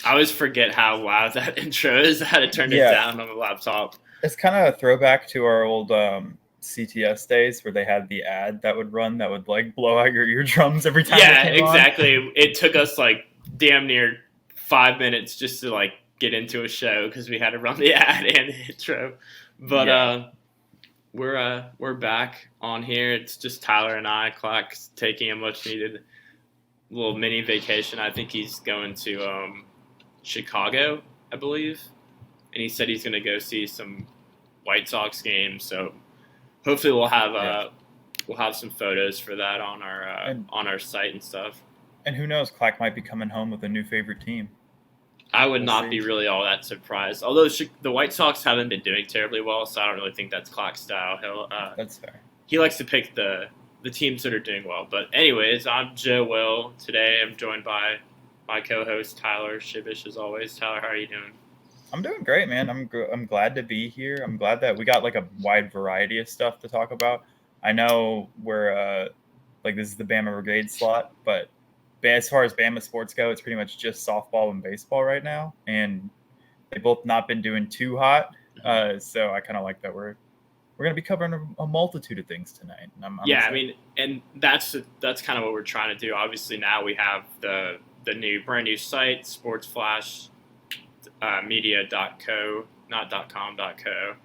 I always forget how loud that intro is. I had to turn it down on the laptop. It's kind of a throwback to our old CTS days where they had the ad that would run that would like blow out your eardrums every time. Yeah, exactly. It took us like damn near 5 minutes just to like get into a show because we had to run the ad and the intro. But we're back on here. It's just Tyler and I. Clark's taking a much needed little mini vacation. I think he's going to Chicago, I believe, and he said he's going to go see some White Sox games. So hopefully we'll have some photos for that on our site and stuff. And who knows, Clark might be coming home with a new favorite team. I would not be really all that surprised. Although the White Sox haven't been doing terribly well, so I don't really think that's Clark's style. That's fair. He likes to pick the teams that are doing well. But anyways, I'm Joe Will. Today I'm joined by my co-host Tyler Shibish, as always. Tyler, how are you doing? I'm doing great, man. I'm glad to be here. I'm glad that we got like a wide variety of stuff to talk about. I know we're like this is the Bama Brigade slot, but as far as Bama sports go, it's pretty much just softball and baseball right now, and they've both not been doing too hot. So I kind of like that we're going to be covering a multitude of things tonight. I'm I mean, and that's kind of what we're trying to do. Obviously, now we have the brand new site, SportsFlash media.co, not .com, .co.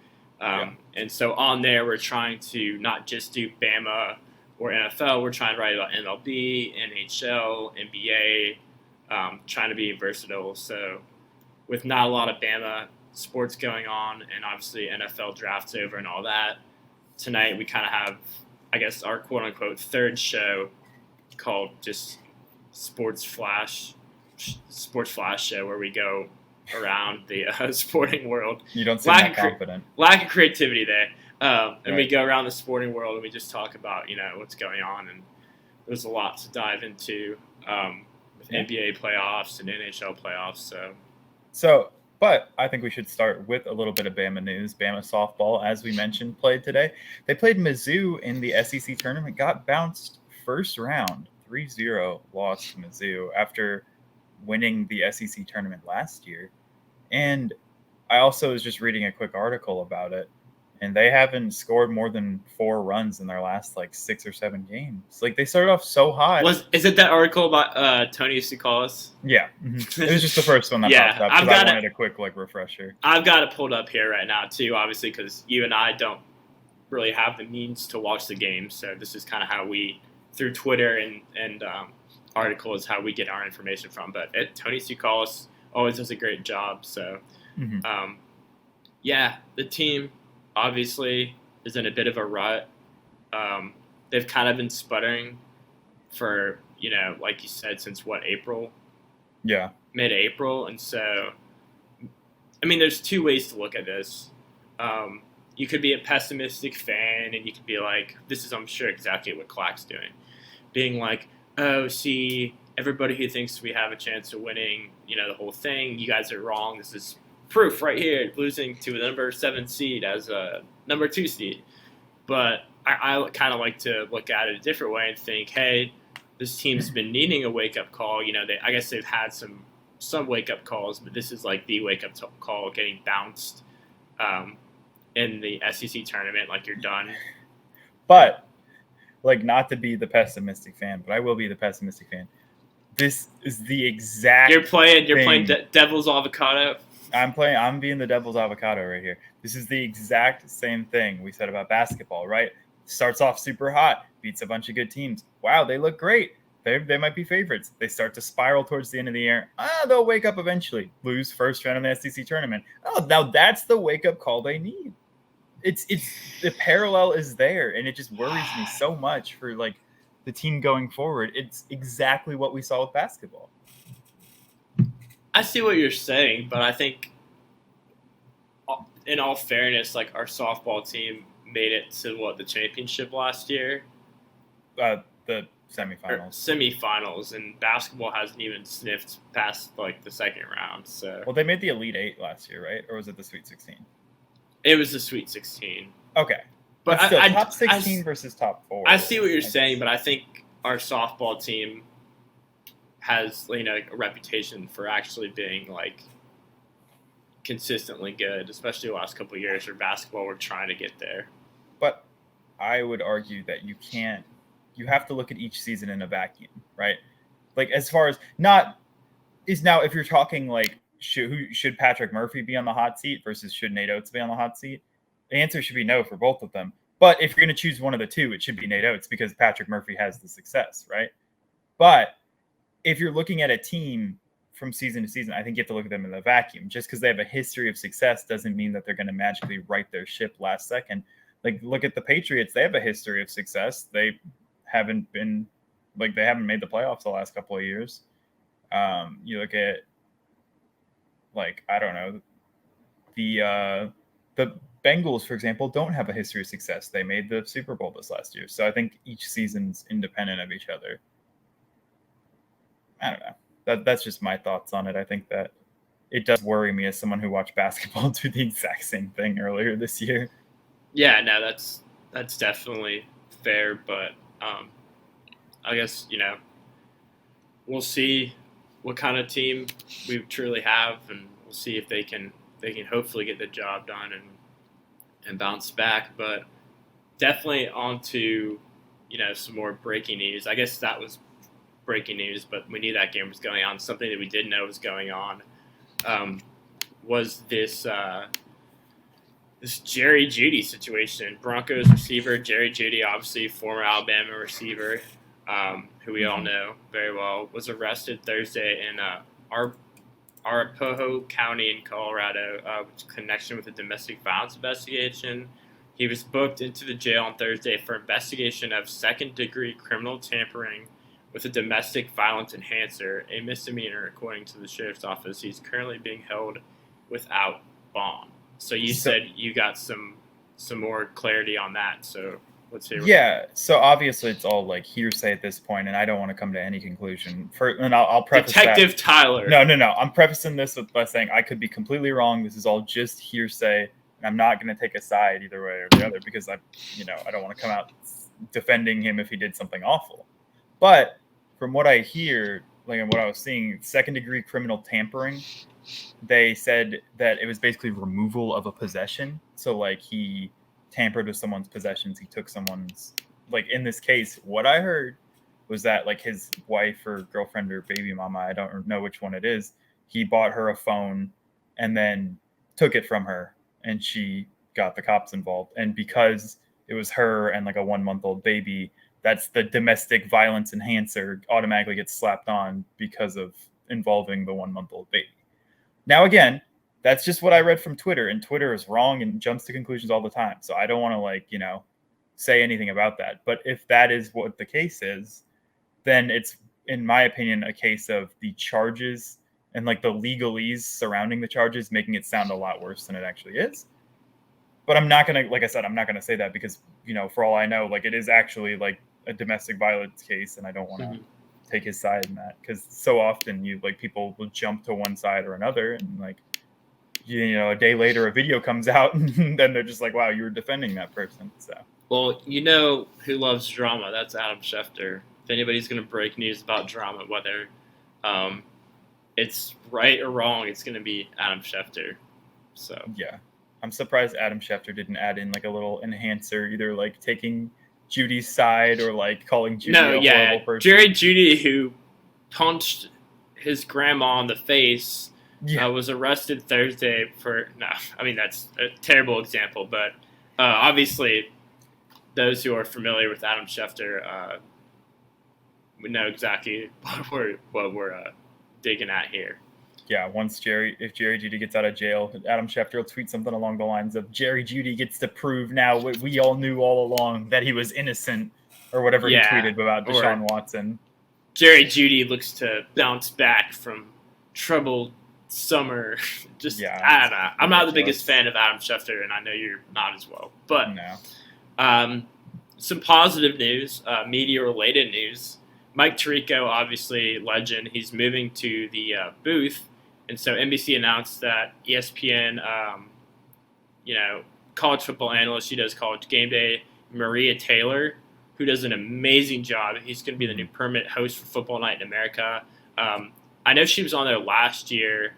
And so on there, we're trying to not just do Bama or NFL. We're trying to write about MLB, NHL, NBA, trying to be versatile. So with not a lot of Bama sports going on and obviously NFL drafts over and all that, tonight we kind of have, I guess, our quote-unquote third show called just Sports Flash show, where we go around the sporting world. You don't seem that confident. Lack of creativity there. And we go around the sporting world and we just talk about, what's going on. And there's a lot to dive into with NBA playoffs and NHL playoffs. But I think we should start with a little bit of Bama news. Bama softball, as we mentioned, played today. They played Mizzou in the SEC tournament, got bounced first round, 3-0 loss to Mizzou after winning the SEC tournament last year. And I also was just reading a quick article about it, and they haven't scored more than 4 runs in their last like 6 or 7 games. Like they started off so hot. Is it that article about Tony Tsoukalas? Yeah, it was just the first one that popped up. I wanted a quick like refresher. I've got it pulled up here right now too, obviously, because you and I don't really have the means to watch the game. So this is kind of how we, through Twitter and articles, how we get our information from. But Tony Tsoukalas always does a great job. So the team obviously is in a bit of a rut. They've kind of been sputtering for, like you said, since April? Yeah. Mid-April. And so, I mean, there's 2 ways to look at this. You could be a pessimistic fan and you could be like, this is, I'm sure, exactly what Clark's doing. Being like, oh, see, everybody who thinks we have a chance of winning, the whole thing, you guys are wrong. This is proof right here, losing to a number 7 seed as a number 2 seed. But I kind of like to look at it a different way and think, hey, this team's been needing a wake-up call. I guess they've had some wake-up calls, but this is like the wake-up call, getting bounced in the SEC tournament, like you're done. But, like, not to be the pessimistic fan, but I will be the pessimistic fan. This is the exact You're playing Devil's Avocado? I'm being the devil's avocado right here. This is the exact same thing we said about basketball, right? Starts off super hot, beats a bunch of good teams. Wow, they look great. They might be favorites. They start to spiral towards the end of the year. They'll wake up eventually. Lose first round in the SEC tournament. Oh, now that's the wake-up call they need. It's the parallel is there, and it just worries me so much for like the team going forward. It's exactly what we saw with basketball. I see what you're saying, but I think, in all fairness, like our softball team made it to the championship last year, The semifinals. Semifinals, and basketball hasn't even sniffed past like the second round. So well, they made the Elite Eight last year, right? Or was it the Sweet 16? It was the Sweet 16. Okay, but still, top 16 versus top 4. I see what you're saying, but I think our softball team has a reputation for actually being like consistently good, especially the last couple of years. Where basketball, we're trying to get there. But I would argue that you can't. You have to look at each season in a vacuum, right? Like as far as if you're talking like should Patrick Murphy be on the hot seat versus should Nate Oates be on the hot seat? The answer should be no for both of them. But if you're going to choose one of the two, it should be Nate Oates because Patrick Murphy has the success, right? But if you're looking at a team from season to season, I think you have to look at them in a vacuum. Just because they have a history of success doesn't mean that they're going to magically right their ship last second. Like, look at the Patriots. They have a history of success. They haven't made the playoffs the last couple of years. You look at, I don't know, the Bengals, for example, don't have a history of success. They made the Super Bowl this last year. So I think each season's independent of each other. I don't know. That's just my thoughts on it. I think that it does worry me as someone who watched basketball do the exact same thing earlier this year. Yeah, no, that's definitely fair, but I guess we'll see what kind of team we truly have, and we'll see if they can hopefully get the job done and bounce back. But definitely on to some more breaking news. I guess that was breaking news, but we knew that game was going on. Something that we didn't know was going on was this Jerry Jeudy situation. Broncos receiver Jerry Jeudy, obviously former Alabama receiver, who we all know very well, was arrested Thursday in Arapahoe County in Colorado, with connection with a domestic violence investigation. He was booked into the jail on Thursday for investigation of second-degree criminal tampering with a domestic violence enhancer, a misdemeanor according to the sheriff's office. He's currently being held without bond. So you said you got some more clarity on that. So let's hear. Yeah. So obviously it's all like hearsay at this point, and I don't want to come to any conclusion. And I'll preface Detective Tyler. No. I'm prefacing this by saying I could be completely wrong. This is all just hearsay, and I'm not going to take a side either way or the other because I don't want to come out defending him if he did something awful. But from what I hear, and what I was seeing, second-degree criminal tampering, they said that it was basically removal of a possession. So, he tampered with someone's possessions. He took someone's, in this case, what I heard was that, his wife or girlfriend or baby mama, I don't know which one it is, he bought her a phone and then took it from her, and she got the cops involved. And because it was her and, a 1-month-old baby, that's the domestic violence enhancer automatically gets slapped on because of involving the 1-month-old baby. Now, again, that's just what I read from Twitter, and Twitter is wrong and jumps to conclusions all the time. So I don't want to say anything about that. But if that is what the case is, then it's, in my opinion, a case of the charges and the legalese surrounding the charges making it sound a lot worse than it actually is. But I'm not going to, like I said, I'm not going to say that because, for all I know, it is actually a domestic violence case, and I don't want to take his side in that because so often people will jump to one side or another, and a day later a video comes out and then they're just wow, you were defending that person. So, well, who loves drama? That's Adam Schefter. If anybody's going to break news about drama, whether it's right or wrong, it's going to be Adam Schefter. So yeah, I'm surprised Adam Schefter didn't add in a little enhancer, either taking Judy's side or calling Jeudy a horrible person. Jerry Jeudy, who punched his grandma in the face, was arrested Thursday for. No, I mean that's a terrible example, but obviously, those who are familiar with Adam Schefter would know exactly what we're digging at here. Yeah, if Jerry Jeudy gets out of jail, Adam Schefter will tweet something along the lines of Jerry Jeudy gets to prove now what we all knew all along, that he was innocent, or whatever he tweeted about Deshaun Watson. Jerry Jeudy looks to bounce back from troubled summer. I don't know. I'm not the biggest fan of Adam Schefter, and I know you're not as well. But no. some positive news, media-related news. Mike Tirico, obviously legend, he's moving to the booth, and so NBC announced that ESPN, college football analyst, she does College Game Day, Maria Taylor, who does an amazing job. He's going to be the new permanent host for Football Night in America. I know she was on there last year.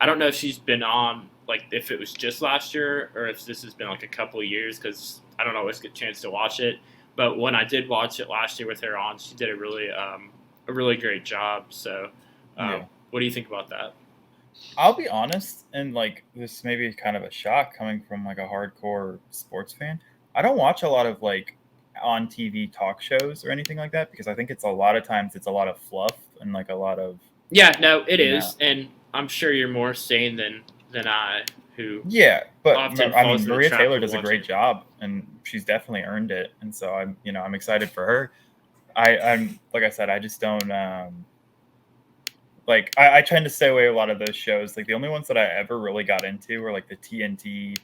I don't know if she's been on, like, if it was just last year or if this has been like a couple of years, because I don't always get a chance to watch it. But when I did watch it last year with her on, she did a really great job. So, What do you think about that? I'll be honest, and like this may be kind of a shock coming from like a hardcore sports fan. I don't watch a lot of like on TV talk shows or anything like that because I think it's a lot of times it's a lot of fluff and like a lot of it is, and I'm sure you're more sane than I, who but often I falls mean in the Maria trap Taylor of does a great watching. job and she's definitely earned it, and so I'm excited for her. I'm like I said, I just don't like I tend to stay away a lot of those shows. Like the only ones that I ever really got into were like the TNT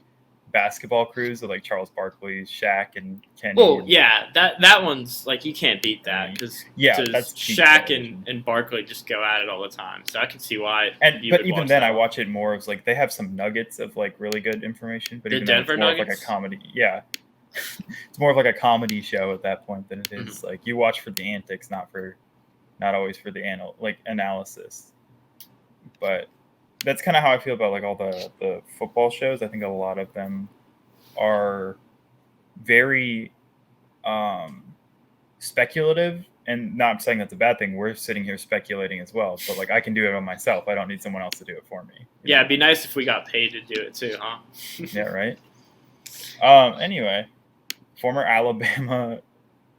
basketball crews with like Charles Barkley, Shaq, and Kenny. Well, that one's like you can't beat that because that's Shaq and Barkley just go at it all the time. So I can see why. But even then, I watch it more as like they have some nuggets of like really good information. But the even Denver though it's more Nuggets? of like a comedy, it's more of like a comedy show at that point than it is like you watch for the antics, not always for the analysis. But that's kind of how I feel about like all the football shows. I think a lot of them are very speculative, and not saying that's a bad thing. We're sitting here speculating as well, but like I can do it on myself. I don't need someone else to do it for me. It'd be nice if we got paid to do it too, huh? Yeah, right. Anyway, former Alabama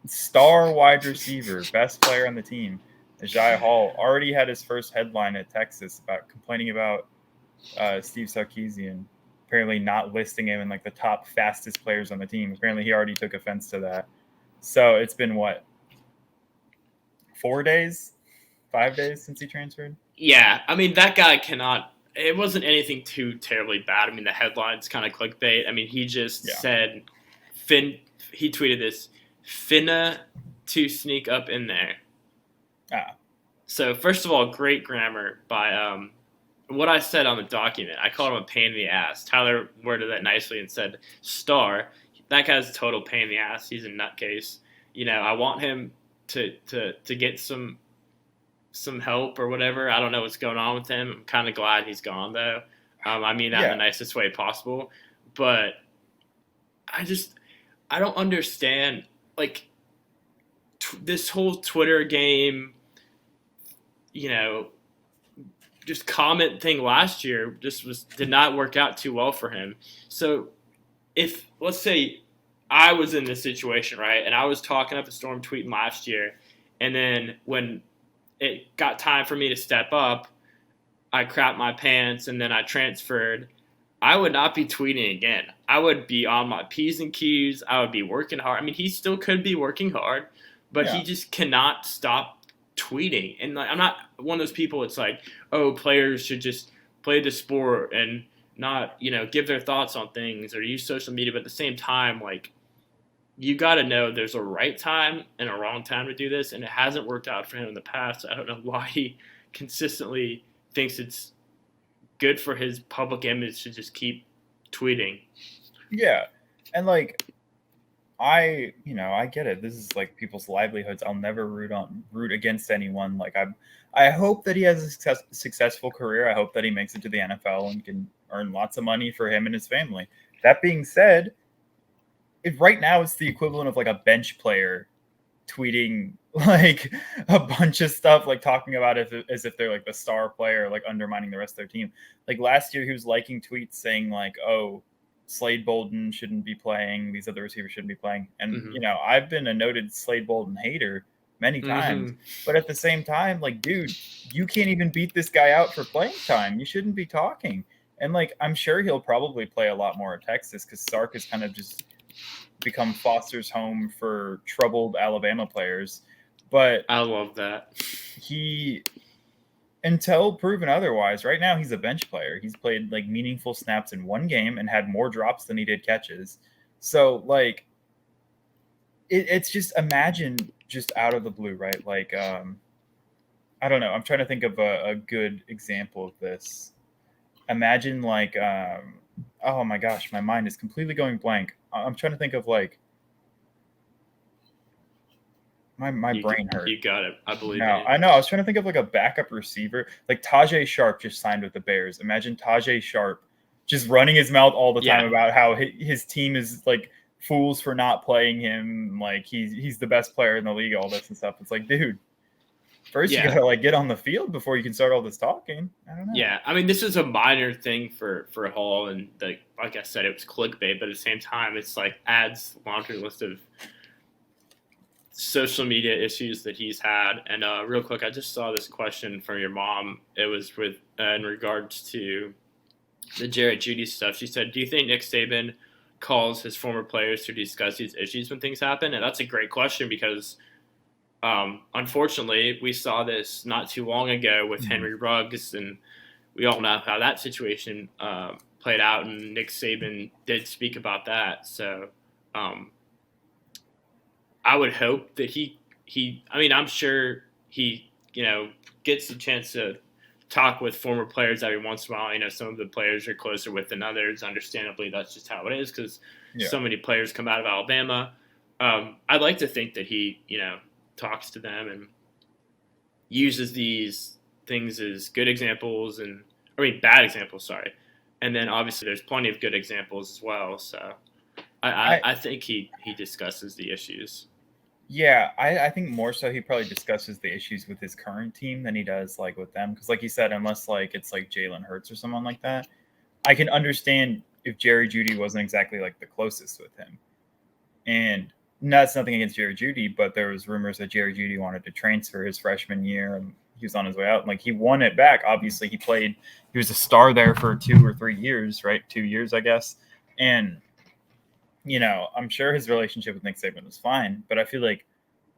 star wide receiver, best player on the team, Ajay Hall, already had his first headline at Texas about complaining about Steve Sarkisian apparently not listing him in like the top fastest players on the team. Apparently he already took offense to that. So it's been what, 5 days since he transferred? Yeah, I mean that guy cannot. It wasn't anything too terribly bad. I mean the headline's kind of clickbait. I mean he just said, he tweeted this, finna to sneak up in there. So first of all, great grammar by what I said on the document. I called him a pain in the ass. Tyler worded that nicely and said, star. That guy's a total pain in the ass. He's a nutcase. I want him to get some help or whatever. I don't know what's going on with him. I'm kind of glad he's gone, though. I mean that in the nicest way possible. But I don't understand, like, this whole Twitter game, just comment thing last year did not work out too well for him. So if, let's say I was in this situation, right, and I was talking up a storm tweeting last year, and then when it got time for me to step up, I crapped my pants and then I transferred, I would not be tweeting again. I would be on my P's and Q's. I would be working hard. I mean, he still could be working hard, but he just cannot stop tweeting. And like, I'm not one of those people. It's like, oh, players should just play the sport and not, give their thoughts on things or use social media. But at the same time, like, you got to know there's a right time and a wrong time to do this, and it hasn't worked out for him in the past. I don't know why he consistently thinks it's good for his public image to just keep tweeting. Yeah, and like I get it. This is like people's livelihoods. I'll never root against anyone. Like I hope that he has a successful career. I hope that he makes it to the NFL and can earn lots of money for him and his family. That being said, right now it's the equivalent of like a bench player tweeting like a bunch of stuff, like talking about it as if they're like the star player, like undermining the rest of their team. Like last year he was liking tweets saying like, oh, Slade Bolden shouldn't be playing, these other receivers shouldn't be playing. And I've been a noted Slade Bolden hater many times, but at the same time, like, dude, you can't even beat this guy out for playing time. You shouldn't be talking. And like, I'm sure he'll probably play a lot more at Texas because Sark has kind of just become Foster's home for troubled Alabama players. But I love that. He, until proven otherwise, right now he's a bench player. He's played like meaningful snaps in one game and had more drops than he did catches. So like, it's just imagine just out of the blue, right? Like, I don't know. I'm trying to think of a good example of this. Imagine like, oh my gosh, my mind is completely going blank. I'm trying to think of like, my brain hurt. You got it. I believe in No, you. I know. I was trying to think of like a backup receiver. Like Tajay Sharp just signed with the Bears. Imagine Tajay Sharp just running his mouth all the time Yeah. about how his team is like fools for not playing him. Like he's the best player in the league. All this and stuff. It's like, dude, first you Yeah. gotta like get on the field before you can start all this talking. I don't know. Yeah, I mean, this is a minor thing for Hall, and like I said, it was clickbait, but at the same time, it's like adds laundry list of social media issues that he's had. And real quick, I just saw this question from your mom. It was with in regards to the Jeudy stuff. She said, "Do you think Nick Saban calls his former players to discuss these issues when things happen?" And that's a great question because, unfortunately, we saw this not too long ago with Henry Ruggs, and we all know how that situation played out. And Nick Saban did speak about that. So I would hope that he. I mean, I'm sure he gets a chance to talk with former players every once in a while. Some of the players are closer with than others. Understandably, that's just how it is because so many players come out of Alabama. I'd like to think that he, talks to them and uses these things as good examples bad examples, sorry. And then obviously there's plenty of good examples as well. So I think he discusses the issues. Yeah, I think more so he probably discusses the issues with his current team than he does like with them. Because like you said, unless like it's like Jalen Hurts or someone like that, I can understand if Jerry Jeudy wasn't exactly like the closest with him. And that's nothing against Jerry Jeudy, but there was rumors that Jerry Jeudy wanted to transfer his freshman year and he was on his way out. Like he won it back. Obviously, he was a star there for 2 or 3 years, right? 2 years, I guess. And I'm sure his relationship with Nick Saban was fine, but I feel like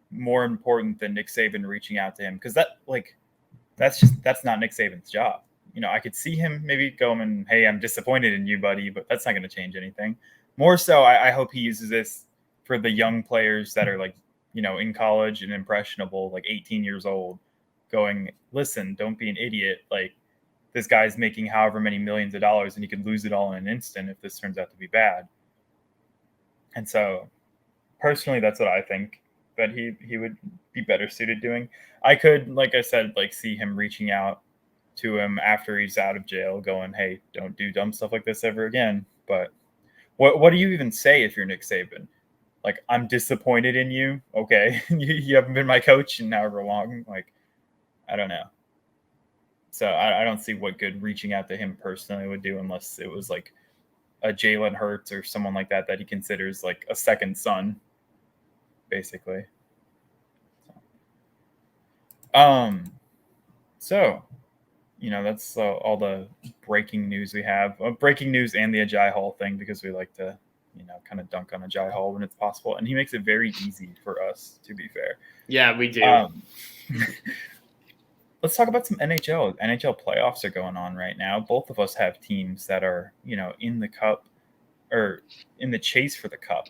more important than Nick Saban reaching out to him because that's not Nick Saban's job. I could see him maybe going, "Hey, I'm disappointed in you, buddy," but that's not going to change anything. More so, I hope he uses this for the young players that are like, in college and impressionable, like 18 years old, going, "Listen, don't be an idiot. Like this guy's making however many millions of dollars and he could lose it all in an instant if this turns out to be bad." And so personally, that's what I think that he would be better suited doing. I could, like I said, like see him reaching out to him after he's out of jail going, "Hey, don't do dumb stuff like this ever again." But what do you even say if you're Nick Saban? Like, "I'm disappointed in you." Okay. You haven't been my coach in however long. Like, I don't know. So I don't see what good reaching out to him personally would do unless it was like a Jalen Hurts or someone like that he considers like a second son, basically. So, that's all the breaking news we have. Breaking news and the Ajay Hall thing because we like to, kind of dunk on Ajay Hall when it's possible, and he makes it very easy for us. To be fair, yeah, we do. Let's talk about some NHL. NHL playoffs are going on right now. Both of us have teams that are, in the cup or in the chase for the cup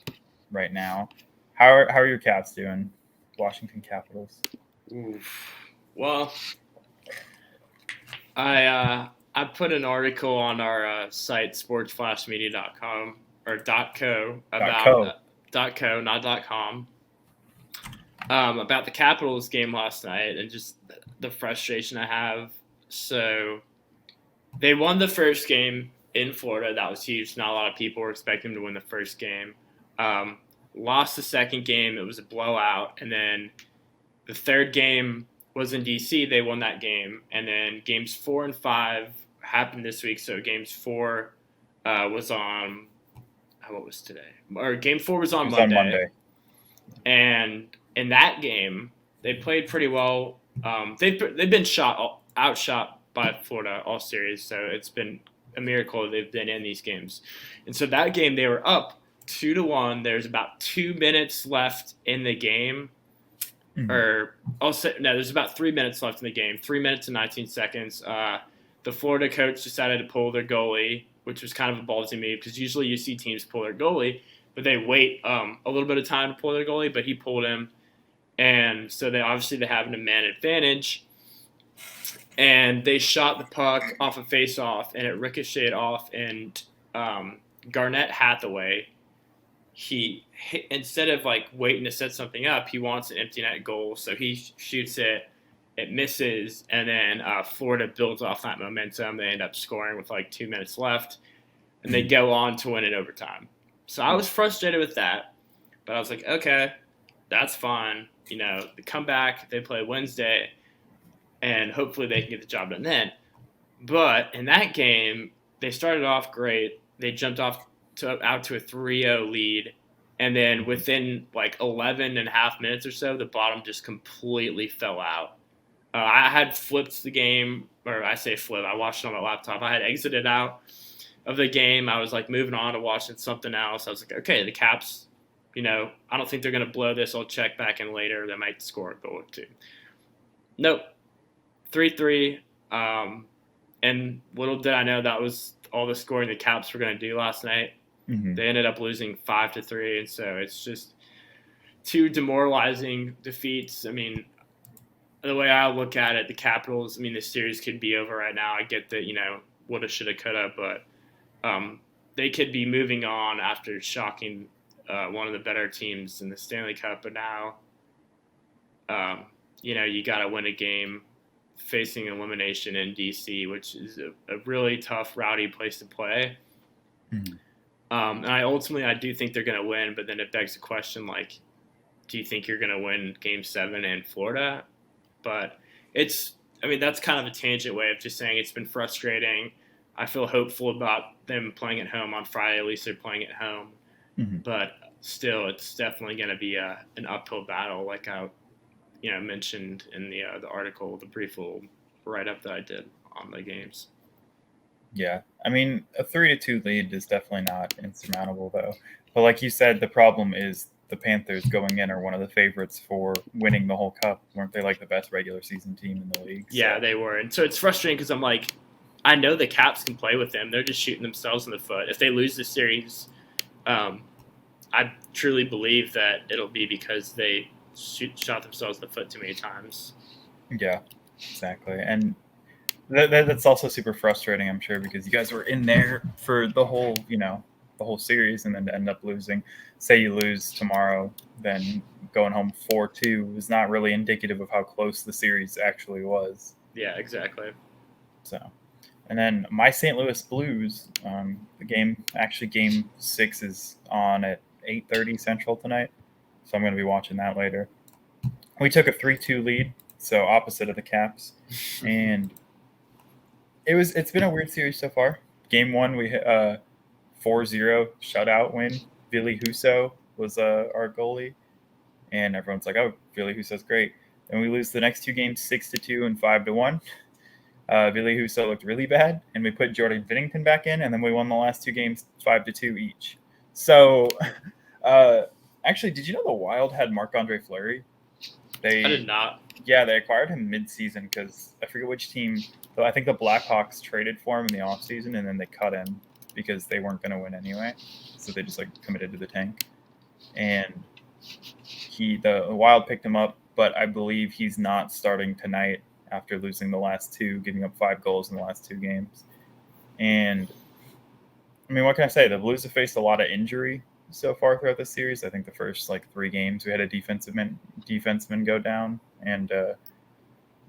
right now. How are your Caps doing? Washington Capitals. Oof. Well, I put an article on our site sports-media.com or .co about .co, not .com, about the Capitals game last night and just the frustration I have. So they won the first game in Florida. That was huge. Not a lot of people were expecting them to win the first game. Lost the second game. It was a blowout. And then the third game was in D.C. They won that game. And then games 4 and 5 happened this week. So games 4 was on what was today? Or game 4 was on Monday. And in that game, they played pretty well. They've been outshot by Florida all series, so it's been a miracle they've been in these games. And so that game, they were up 2-1. There's about 2 minutes left in the game. There's about 3 minutes left in the game. 3 minutes and 19 seconds. The Florida coach decided to pull their goalie, which was kind of a ballsy move because usually you see teams pull their goalie. but they wait a little bit of time to pull their goalie, but he pulled him, and so they have an man advantage, and they shot the puck off a face-off, and it ricocheted off, and Garnett Hathaway, instead of like waiting to set something up, he wants an empty net goal, so he shoots it. It misses, and then Florida builds off that momentum. They end up scoring with like 2 minutes left, and they go on to win in overtime. So I was frustrated with that, but I was like, okay, that's fine. The comeback, they play Wednesday, and hopefully they can get the job done then. But in that game, they started off great. They jumped out to a 3-0 lead, and then within like 11 and a half minutes or so, the bottom just completely fell out. I had flipped the game, or I say flip, I watched it on my laptop. I had exited out of the game. I was like moving on to watching something else. I was like, okay, the Caps, I don't think they're going to blow this. I'll check back in later. They might score a goal or two. Nope. 3-3. And little did I know that was all the scoring the Caps were going to do last night. Mm-hmm. They ended up losing 5-3, and so it's just two demoralizing defeats. I mean, the way I look at it, the Capitals, the series could be over right now. I get that, woulda, shoulda, coulda, but they could be moving on after shocking one of the better teams in the Stanley Cup. But now, you got to win a game facing elimination in D.C., which is a really tough, rowdy place to play. Mm-hmm. And I do think they're going to win, but then it begs the question, like, do you think you're going to win Game 7 in Florida? But that's kind of a tangent way of just saying it's been frustrating. I feel hopeful about them playing at home on Friday. At least they're playing at home. Mm-hmm. But still, it's definitely going to be an uphill battle, like I mentioned in the article, the brief little write-up that I did on the games. Yeah, a 3-2 lead is definitely not insurmountable, though. But like you said, the problem is the Panthers going in are one of the favorites for winning the whole cup. Weren't they like the best regular season team in the league? Yeah, they were. And so it's frustrating because I'm like, I know the Caps can play with them. They're just shooting themselves in the foot. If they lose the series, I truly believe that it'll be because they shot themselves in the foot too many times. Yeah, exactly. And that's also super frustrating, I'm sure, because you guys were in there for the whole, the whole series, and then to end up losing. Say you lose tomorrow, then going home 4-2 is not really indicative of how close the series actually was. Yeah, exactly. So, and then my St. Louis Blues, game 6 is on at 8:30 Central tonight, so I'm going to be watching that later. We took a 3-2 lead, so opposite of the Caps, and it's been a weird series so far. Game 1, we hit 4-0 shutout win. Ville Husso was our goalie, and everyone's like, "Oh, Ville Husso's great." And we lose the next 2 games 6-2 and 5-1. Ville Husso looked really bad, and we put Jordan Binnington back in, and then we won the last 2 games 5-2 each. So, actually, did you know the Wild had Marc-Andre Fleury? I did not. Yeah, they acquired him mid-season because I forget which team. I think the Blackhawks traded for him in the offseason, and then they cut him because they weren't going to win anyway. So they just committed to the tank. And the Wild picked him up, but I believe he's not starting tonight after losing the last 2, giving up 5 goals in the last 2 games. And what can I say? The Blues have faced a lot of injury so far throughout the series. I think the first 3 games we had a defenseman go down, and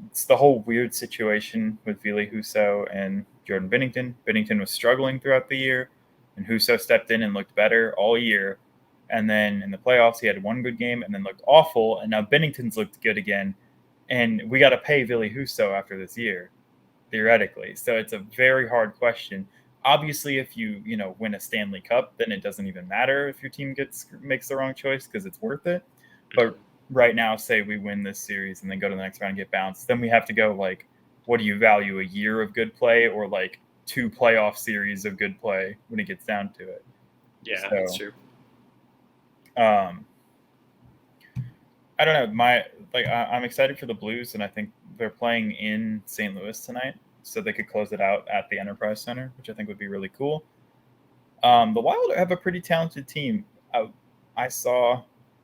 it's the whole weird situation with Ville Husso and Jordan Binnington. Binnington was struggling throughout the year, and Husso stepped in and looked better all year. And then in the playoffs, he had 1 good game and then looked awful. And now Binnington's looked good again. And we got to pay Ville Husso after this year, theoretically. So it's a very hard question. Obviously, if you win a Stanley Cup, then it doesn't even matter if your team makes the wrong choice because it's worth it. But right now, say we win this series and then go to the next round and get bounced, then we have to go what do you value, a year of good play or 2 playoff series of good play when it gets down to it? Yeah, so, that's true. I don't know. I'm excited for the Blues, and I think they're playing in St. Louis tonight, so they could close it out at the Enterprise Center, which I think would be really cool. The Wild have a pretty talented team. I saw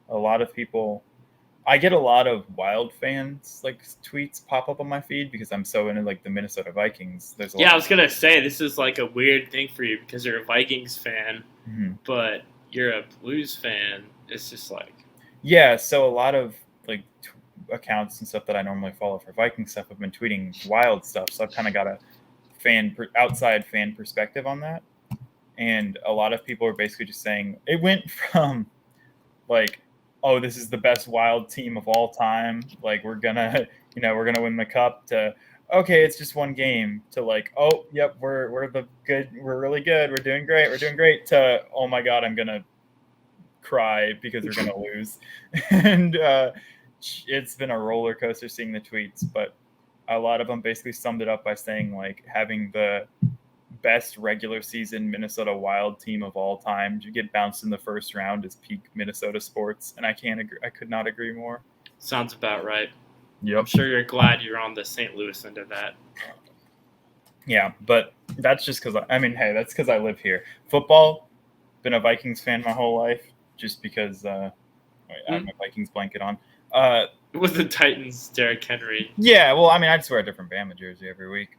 a lot of people. I get a lot of Wild fans like tweets pop up on my feed because I'm so into like the Minnesota Vikings. There's a Yeah, I lot. was gonna say this is like a weird thing for you because you're a Vikings fan, Mhm. but you're a Blues fan. It's just like Yeah, so a lot of like accounts and stuff that I normally follow for Viking stuff have been tweeting Wild stuff, so I've kind of got a outside fan perspective on that. And a lot of people are basically just saying it went from like, oh, this is the best Wild team of all time, like we're gonna we're gonna win the cup, to okay, it's just one game, to like, oh yep, we're really good, we're doing great, to oh my god, I'm gonna cry because we're gonna lose. And it's been a roller coaster seeing the tweets, but a lot of them basically summed it up by saying like having the best regular season Minnesota Wild team of all time to get bounced in the first round is peak Minnesota sports, and I can't agree. I could not agree more. sounds about right. I'm Yep. sure you're glad you're on the St. Louis end of that. Yeah, but that's just because I mean, hey, that's because I live here. Football, been a Vikings fan my whole life, just because I have my Vikings blanket on. With the Titans, Derrick Henry. Yeah, well, I mean, I just wear a different Bama jersey every week.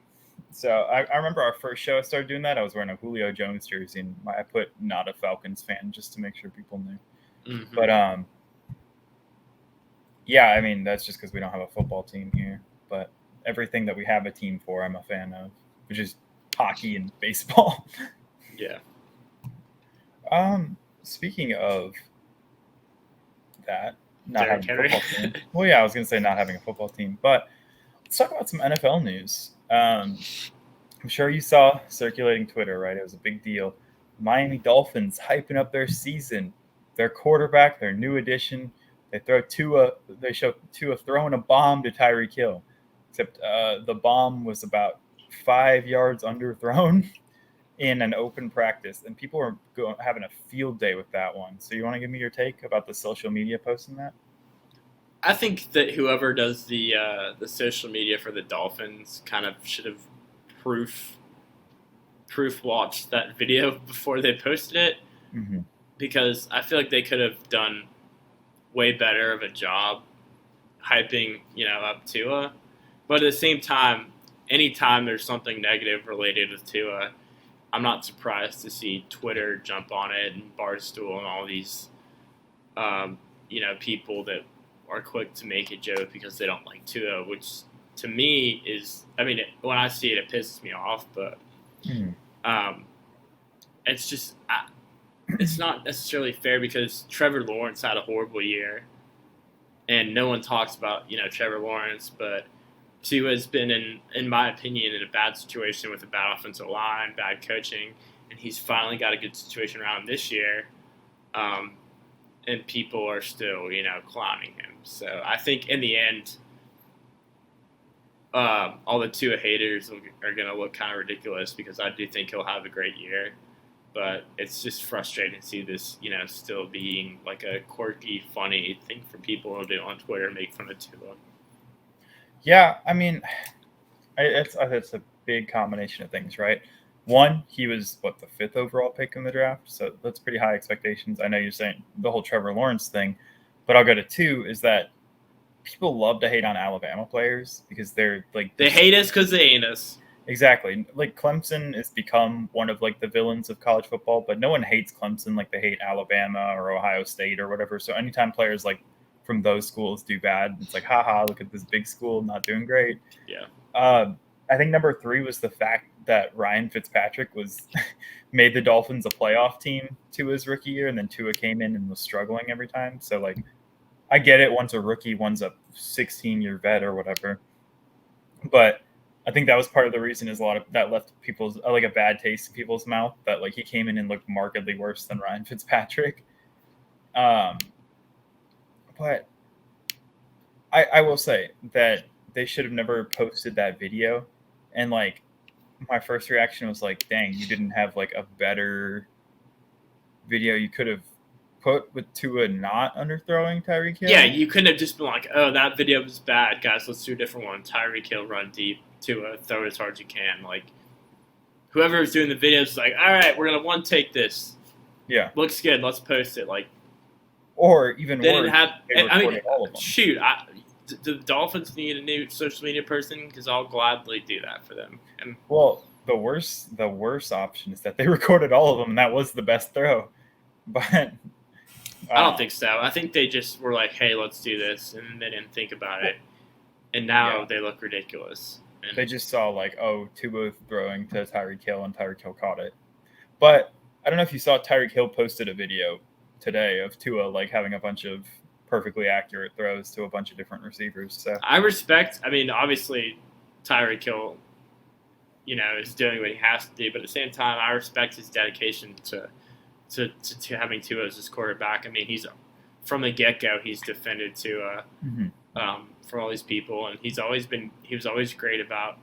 So I remember our first show I started doing that. I was wearing a Julio Jones jersey, and I put not a Falcons fan just to make sure people knew. Mm-hmm. But yeah, I mean, that's just because we don't have a football team here. But everything that we have a team for, I'm a fan of, which is hockey and baseball. Yeah. Speaking of that, not Derrick having a Henry. football team. Well, yeah, I was going to say not having a football team, but let's talk about some NFL news. I'm sure you saw circulating Twitter, right? It was a big deal. Miami Dolphins hyping up their season, their quarterback, their new addition. They show Tua throwing a bomb to Tyreek Hill, except the bomb was about 5 yards underthrown in an open practice, and people are having a field day with that one. So you want to give me your take about the social media posting that? I think that whoever does the social media for the Dolphins kind of should have proof watched that video before they posted it, because I feel like they could have done way better of a job hyping up Tua. But at the same time, anytime there's something negative related with Tua, I'm not surprised to see Twitter jump on it, and Barstool and all these people that are quick to make a joke because they don't like Tua, which to me is, I mean, when I see it, it pisses me off, but it's just, it's not necessarily fair because Trevor Lawrence had a horrible year, and no one talks about, Trevor Lawrence, but Tua has been, in my opinion, in a bad situation with a bad offensive line, bad coaching, and he's finally got a good situation around this year, and people are still, clowning him. So I think in the end, all the Tua haters are going to look kind of ridiculous because I do think he'll have a great year. But it's just frustrating to see this, still being like a quirky, funny thing for people to do on Twitter and make fun of Tua. Yeah, I mean, it's a big combination of things, right? One, he was the 5th overall pick in the draft, so that's pretty high expectations. I know you're saying the whole Trevor Lawrence thing, but I'll go to 2 is that people love to hate on Alabama players because they're like, they hate us because they ain't us. Exactly. Like Clemson has become one of like the villains of college football, but no one hates Clemson like they hate Alabama or Ohio State or whatever. So anytime players like from those schools do bad, it's like, haha, look at this big school not doing great. Yeah. I think number 3 was the fact that Ryan Fitzpatrick was made the Dolphins a playoff team to his rookie year, and then Tua came in and was struggling every time. So like, I get it. One's a rookie, one's a 16-year vet or whatever. But I think that was part of the reason is a lot of that left people's like a bad taste in people's mouth, that like he came in and looked markedly worse than Ryan Fitzpatrick. But I will say that they should have never posted that video. And like my first reaction was like, dang, you didn't have like a better video you could have put with Tua not underthrowing Tyreek Hill? Yeah, you couldn't have just been like, oh, that video was bad, guys, let's do a different one. Tyreek Hill run deep, Tua throw it as hard as you can. Like, whoever was doing the videos was like, all right, we're going to one take this. Yeah. Looks good. Let's post it. Like, Or even they worse, didn't have. they I mean, recorded all of them. shoot. The Dolphins need a new social media person because I'll gladly do that for them. And Well, the worst option is that they recorded all of them, and that was the best throw. But I don't think so. I think they just were like, "Hey, let's do this," and they didn't think about it. And now they look ridiculous. And they just saw like, oh, Tua throwing to Tyreek Hill, and Tyreek Hill caught it. But I don't know if you saw, Tyreek Hill posted a video today of Tua like having a bunch of perfectly accurate throws to a bunch of different receivers. So I respect. I mean, obviously, Tyreek Hill, is doing what he has to do. But at the same time, I respect his dedication to having Tua as his quarterback. I mean, he's from the get go. He's defended Tua for all these people, and he was always great about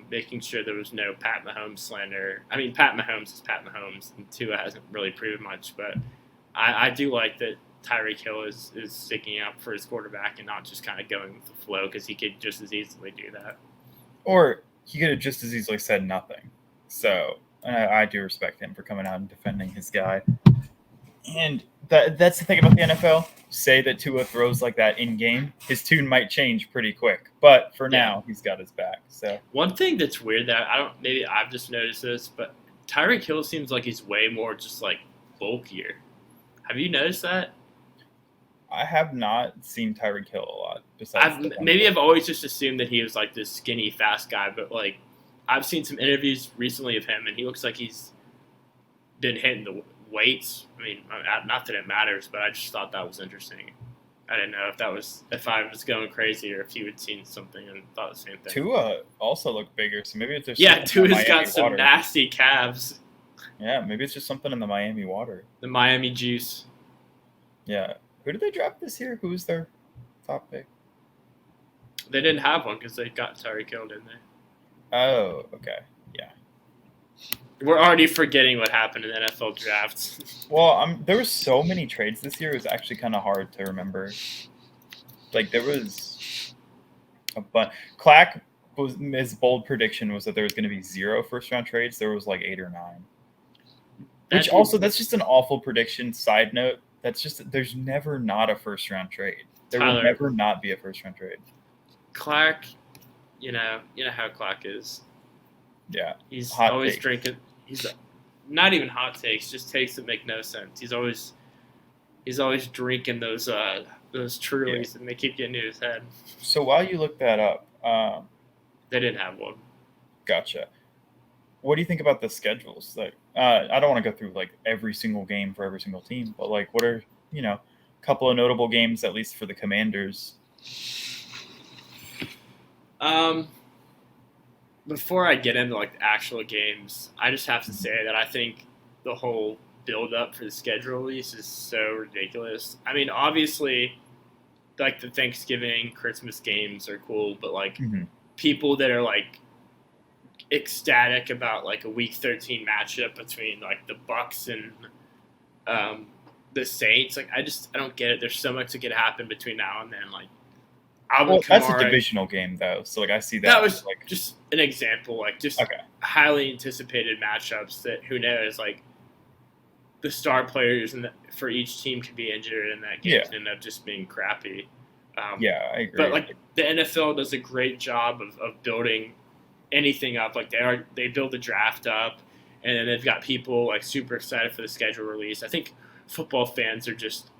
making sure there was no Pat Mahomes slander. I mean, Pat Mahomes is Pat Mahomes, and Tua hasn't really proven much. But I do like that Tyreek Hill is sticking up for his quarterback and not just kind of going with the flow, because he could just as easily do that. Or he could have just as easily said nothing. So I do respect him for coming out and defending his guy. And that's the thing about the NFL. Say that Tua throws like that in game, his tune might change pretty quick. But for now, he's got his back. So one thing that's weird that maybe I've just noticed this, but Tyreek Hill seems like he's way more just like bulkier. Have you noticed that? I have not seen Tyreek Hill a lot. I've always just assumed that he was like this skinny, fast guy, but like I've seen some interviews recently of him, and he looks like he's been hitting the weights. I mean, not that it matters, but I just thought that was interesting. I didn't know if I was going crazy or if you had seen something and thought the same thing. Tua also looked bigger, so maybe it's just Tua's got some nasty calves. Yeah, maybe it's just something in the Miami water. The Miami juice. Yeah. Who did they draft this year? Who was their top pick? They didn't have one because they got Tyreek Hill, didn't they? Oh, okay. Yeah. We're already forgetting what happened in the NFL drafts. Well, there were so many trades this year. It was actually kind of hard to remember. Like, there was a bunch. Clack his bold prediction was that there was going to be 0 first-round trades. There was like 8 or 9. That's just an awful prediction. Side note, there's never not a first-round trade. There will never not be a first-round trade. Clack, you know how Clack is. Yeah. He's always drinking. He's not even hot takes, just takes that make no sense. He's always drinking those Trulies, and they keep getting to his head. So while you look that up, they didn't have one. Gotcha. What do you think about the schedules? Like, I don't want to go through like every single game for every single team, but like, what are a couple of notable games at least for the Commanders? Before I get into like the actual games, I just have to say that I think the whole build up for the schedule release is so ridiculous. I mean, obviously, like the Thanksgiving, Christmas games are cool, but like people that are like ecstatic about like a Week 13 matchup between like the Bucks and the Saints, like I don't get it. There's so much that could happen between now and then. Like, that's a divisional game though, so like I see that. That was like just an example, like just okay. Highly anticipated matchups that who knows, like the star players for each team could be injured, and that game can end up just being crappy. I agree. But like the NFL does a great job of building anything up. Like they build the draft up, and then they've got people like super excited for the schedule release. I think football fans are just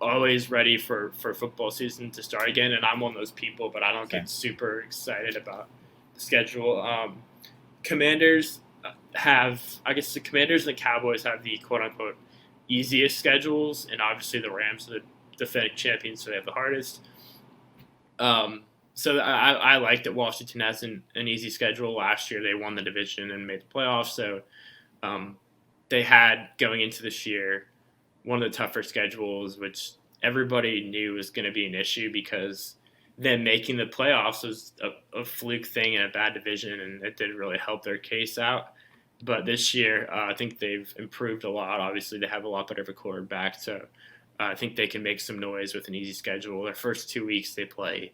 always ready for football season to start again, and I'm one of those people, but I don't get super excited about the schedule. Commanders the Commanders and the Cowboys have the quote-unquote easiest schedules, and obviously the Rams are the defending champions, so they have the hardest. So I like that Washington has an easy schedule. Last year they won the division and made the playoffs, so they had, going into this year, one of the tougher schedules, which everybody knew was going to be an issue because them making the playoffs was a fluke thing in a bad division, and it didn't really help their case out. But this year, I think they've improved a lot. Obviously, they have a lot better of a quarterback, so I think they can make some noise with an easy schedule. Their first 2 weeks, they play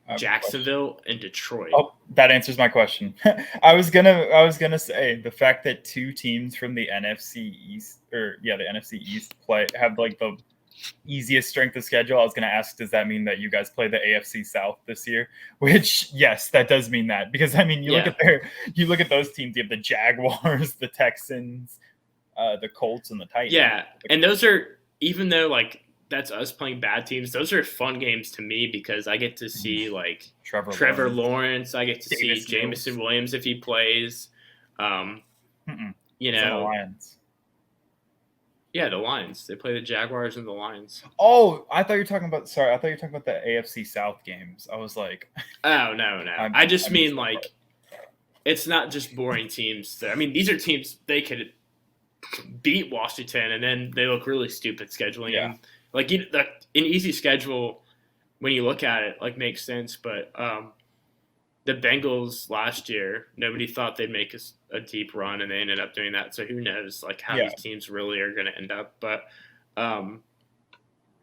I have a question. Jacksonville and Detroit. Oh, that answers my question. I was gonna say the fact that two teams from the NFC East, the NFC East have like the easiest strength of schedule. I was gonna ask, does that mean that you guys play the AFC South this year? Which, yes, that does mean that, because I mean, you look at those teams. You have the Jaguars, the Texans, the Colts, and the Titans. Yeah, and those are, even though like that's us playing bad teams, those are fun games to me because I get to see like Trevor Lawrence. I get to see Jameson Williams if he plays. You know, the Lions. Yeah, the Lions. They play the Jaguars and the Lions. Oh, I thought you were talking about. Sorry, I thought you were talking about the AFC South games. I was like, oh no. I just mean like, it's not just boring teams. I mean, these are teams they could beat Washington, and then they look really stupid scheduling. Yeah. And, like an easy schedule, when you look at it, like makes sense. But the Bengals last year, nobody thought they'd make a deep run, and they ended up doing that. So who knows, like how these teams really are going to end up? But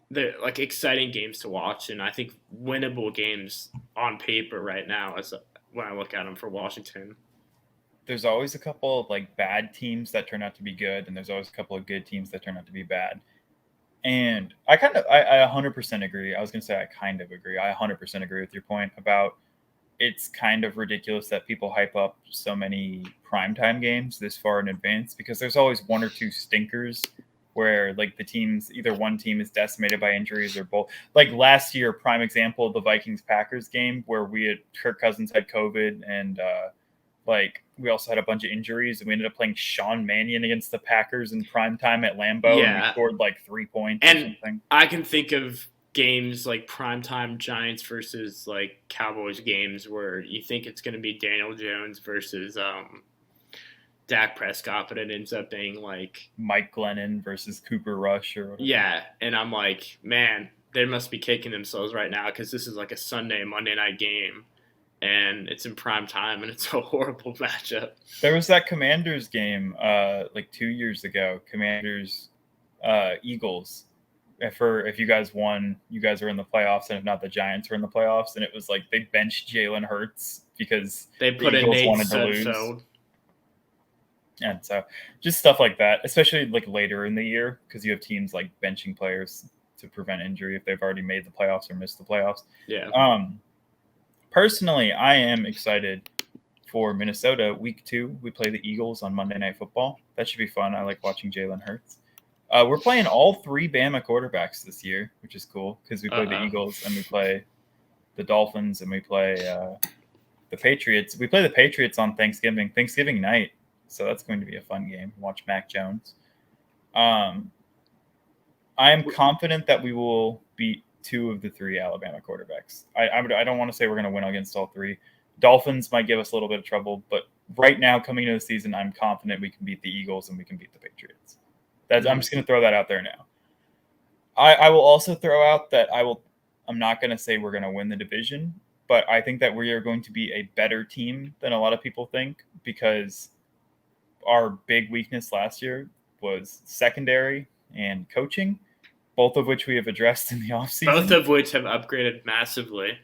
they're like exciting games to watch, and I think winnable games on paper right now is when I look at them for Washington. There's always a couple of like bad teams that turn out to be good, and there's always a couple of good teams that turn out to be bad. And I 100% agree. I was going to say I kind of agree. I 100% agree with your point about it's kind of ridiculous that people hype up so many primetime games this far in advance, because there's always one or two stinkers where like the teams, either one team is decimated by injuries or both. Like last year, prime example, the Vikings-Packers game where Kirk Cousins had COVID, and we also had a bunch of injuries, and we ended up playing Sean Mannion against the Packers in primetime at Lambeau, and we scored like 3 points and or something. I can think of games like primetime Giants versus like Cowboys games where you think it's going to be Daniel Jones versus Dak Prescott, but it ends up being like Mike Glennon versus Cooper Rush or whatever. Yeah, and I'm like, man, they must be kicking themselves right now because this is like a Monday night game, and it's in prime time, and it's a horrible matchup. There was that Commanders game like 2 years ago, Commanders Eagles. If you guys won, you guys were in the playoffs, and if not, the Giants were in the playoffs, and it was like they benched Jalen Hurts because they put in Nate wanted to lose. And so just stuff like that, especially like later in the year, because you have teams like benching players to prevent injury if they've already made the playoffs or missed the playoffs. Yeah. Personally, I am excited for Minnesota. Week 2, we play the Eagles on Monday Night Football. That should be fun. I like watching Jalen Hurts. We're playing all 3 Bama quarterbacks this year, which is cool because we play the Eagles and we play the Dolphins and we play the Patriots. We play the Patriots on Thanksgiving night, so that's going to be a fun game. Watch Mac Jones. I am confident that we will beat 2 of the 3 Alabama quarterbacks. I don't want to say we're going to win against all 3. Dolphins might give us a little bit of trouble, but right now, coming into the season, I'm confident we can beat the Eagles and we can beat the Patriots. I'm just going to throw that out there now. I will also throw out that I'm not going to say we're going to win the division, but I think that we are going to be a better team than a lot of people think, because our big weakness last year was secondary and coaching, both of which we have addressed in the offseason. Both of which have upgraded massively.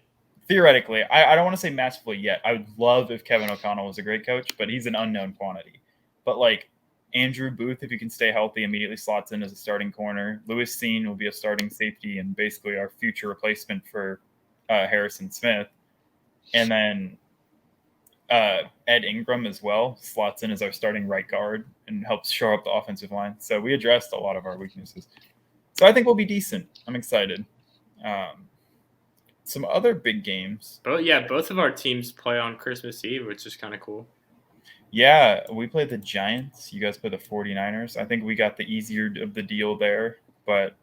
Theoretically, I don't want to say massively yet. I would love if Kevin O'Connell was a great coach, but he's an unknown quantity. But like Andrew Booth, if he can stay healthy, immediately slots in as a starting corner. Lewis Seen will be a starting safety and basically our future replacement for Harrison Smith. And then Ed Ingram as well slots in as our starting right guard and helps shore up the offensive line. So we addressed a lot of our weaknesses. So I think we'll be decent. I'm excited. Some other big games. Both of our teams play on Christmas Eve, which is kind of cool. Yeah, we play the Giants. You guys play the 49ers. I think we got the easier of the deal there, but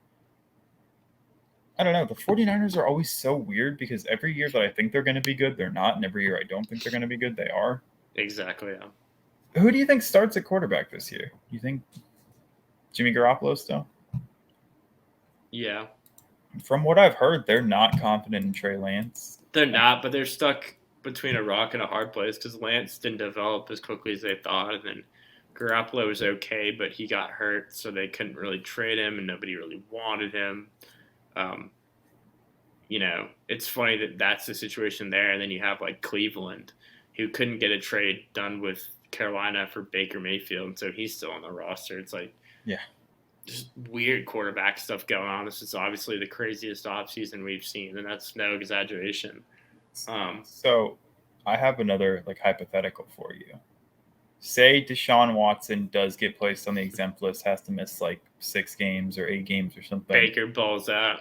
I don't know. The 49ers are always so weird because every year that I think they're going to be good, they're not, and every year I don't think they're going to be good, they are. Exactly, yeah. Who do you think starts at quarterback this year? You think Jimmy Garoppolo still? Yeah. From what I've heard, they're not confident in Trey Lance. They're not, but they're stuck between a rock and a hard place because Lance didn't develop as quickly as they thought, and then Garoppolo was okay, but he got hurt, so they couldn't really trade him, and nobody really wanted him. it's funny that that's the situation there, and then you have like Cleveland, who couldn't get a trade done with Carolina for Baker Mayfield, and so he's still on the roster. It's like, yeah, just weird quarterback stuff going on. This is obviously the craziest offseason we've seen, and that's no exaggeration. So I have another like hypothetical for you. Say Deshaun Watson does get placed on the exempt list, has to miss like 6 games or 8 games or something. Baker balls out.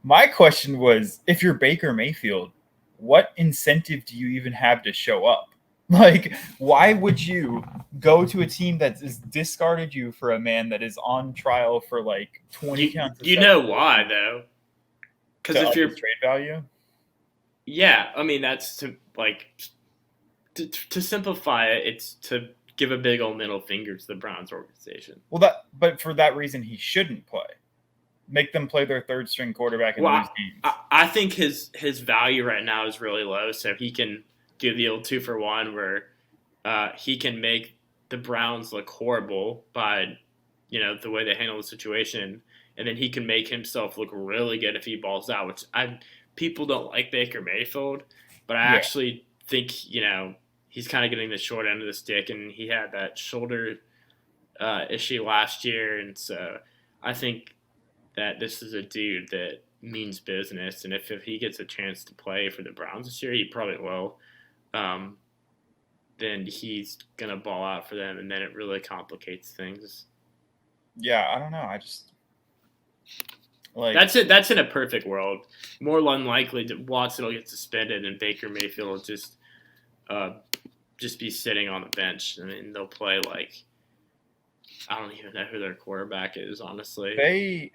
My question was, if you're Baker Mayfield, what incentive do you even have to show up? Like, why would you go to a team that has discarded you for a man that is on trial for like 20 counts? You know why, though? Because if you're trade value, yeah, I mean that's to simplify it, it's to give a big old middle finger to the Browns organization. Well, but for that reason, he shouldn't play. Make them play their third string quarterback and lose games. I think his value right now is really low, so he can do the old 2-for-1 where he can make the Browns look horrible by the way they handle the situation, and then he can make himself look really good if he balls out. Which people don't like Baker Mayfield, but I actually think he's kind of getting the short end of the stick, and he had that shoulder issue last year, and so I think that this is a dude that means business, and if he gets a chance to play for the Browns this year, he probably will. Then he's gonna ball out for them, and then it really complicates things. Yeah, I don't know. I just like that's it. That's in a perfect world. More unlikely that Watson will get suspended, and Baker Mayfield will just be sitting on the bench. I mean, they'll play like I don't even know who their quarterback is, honestly. They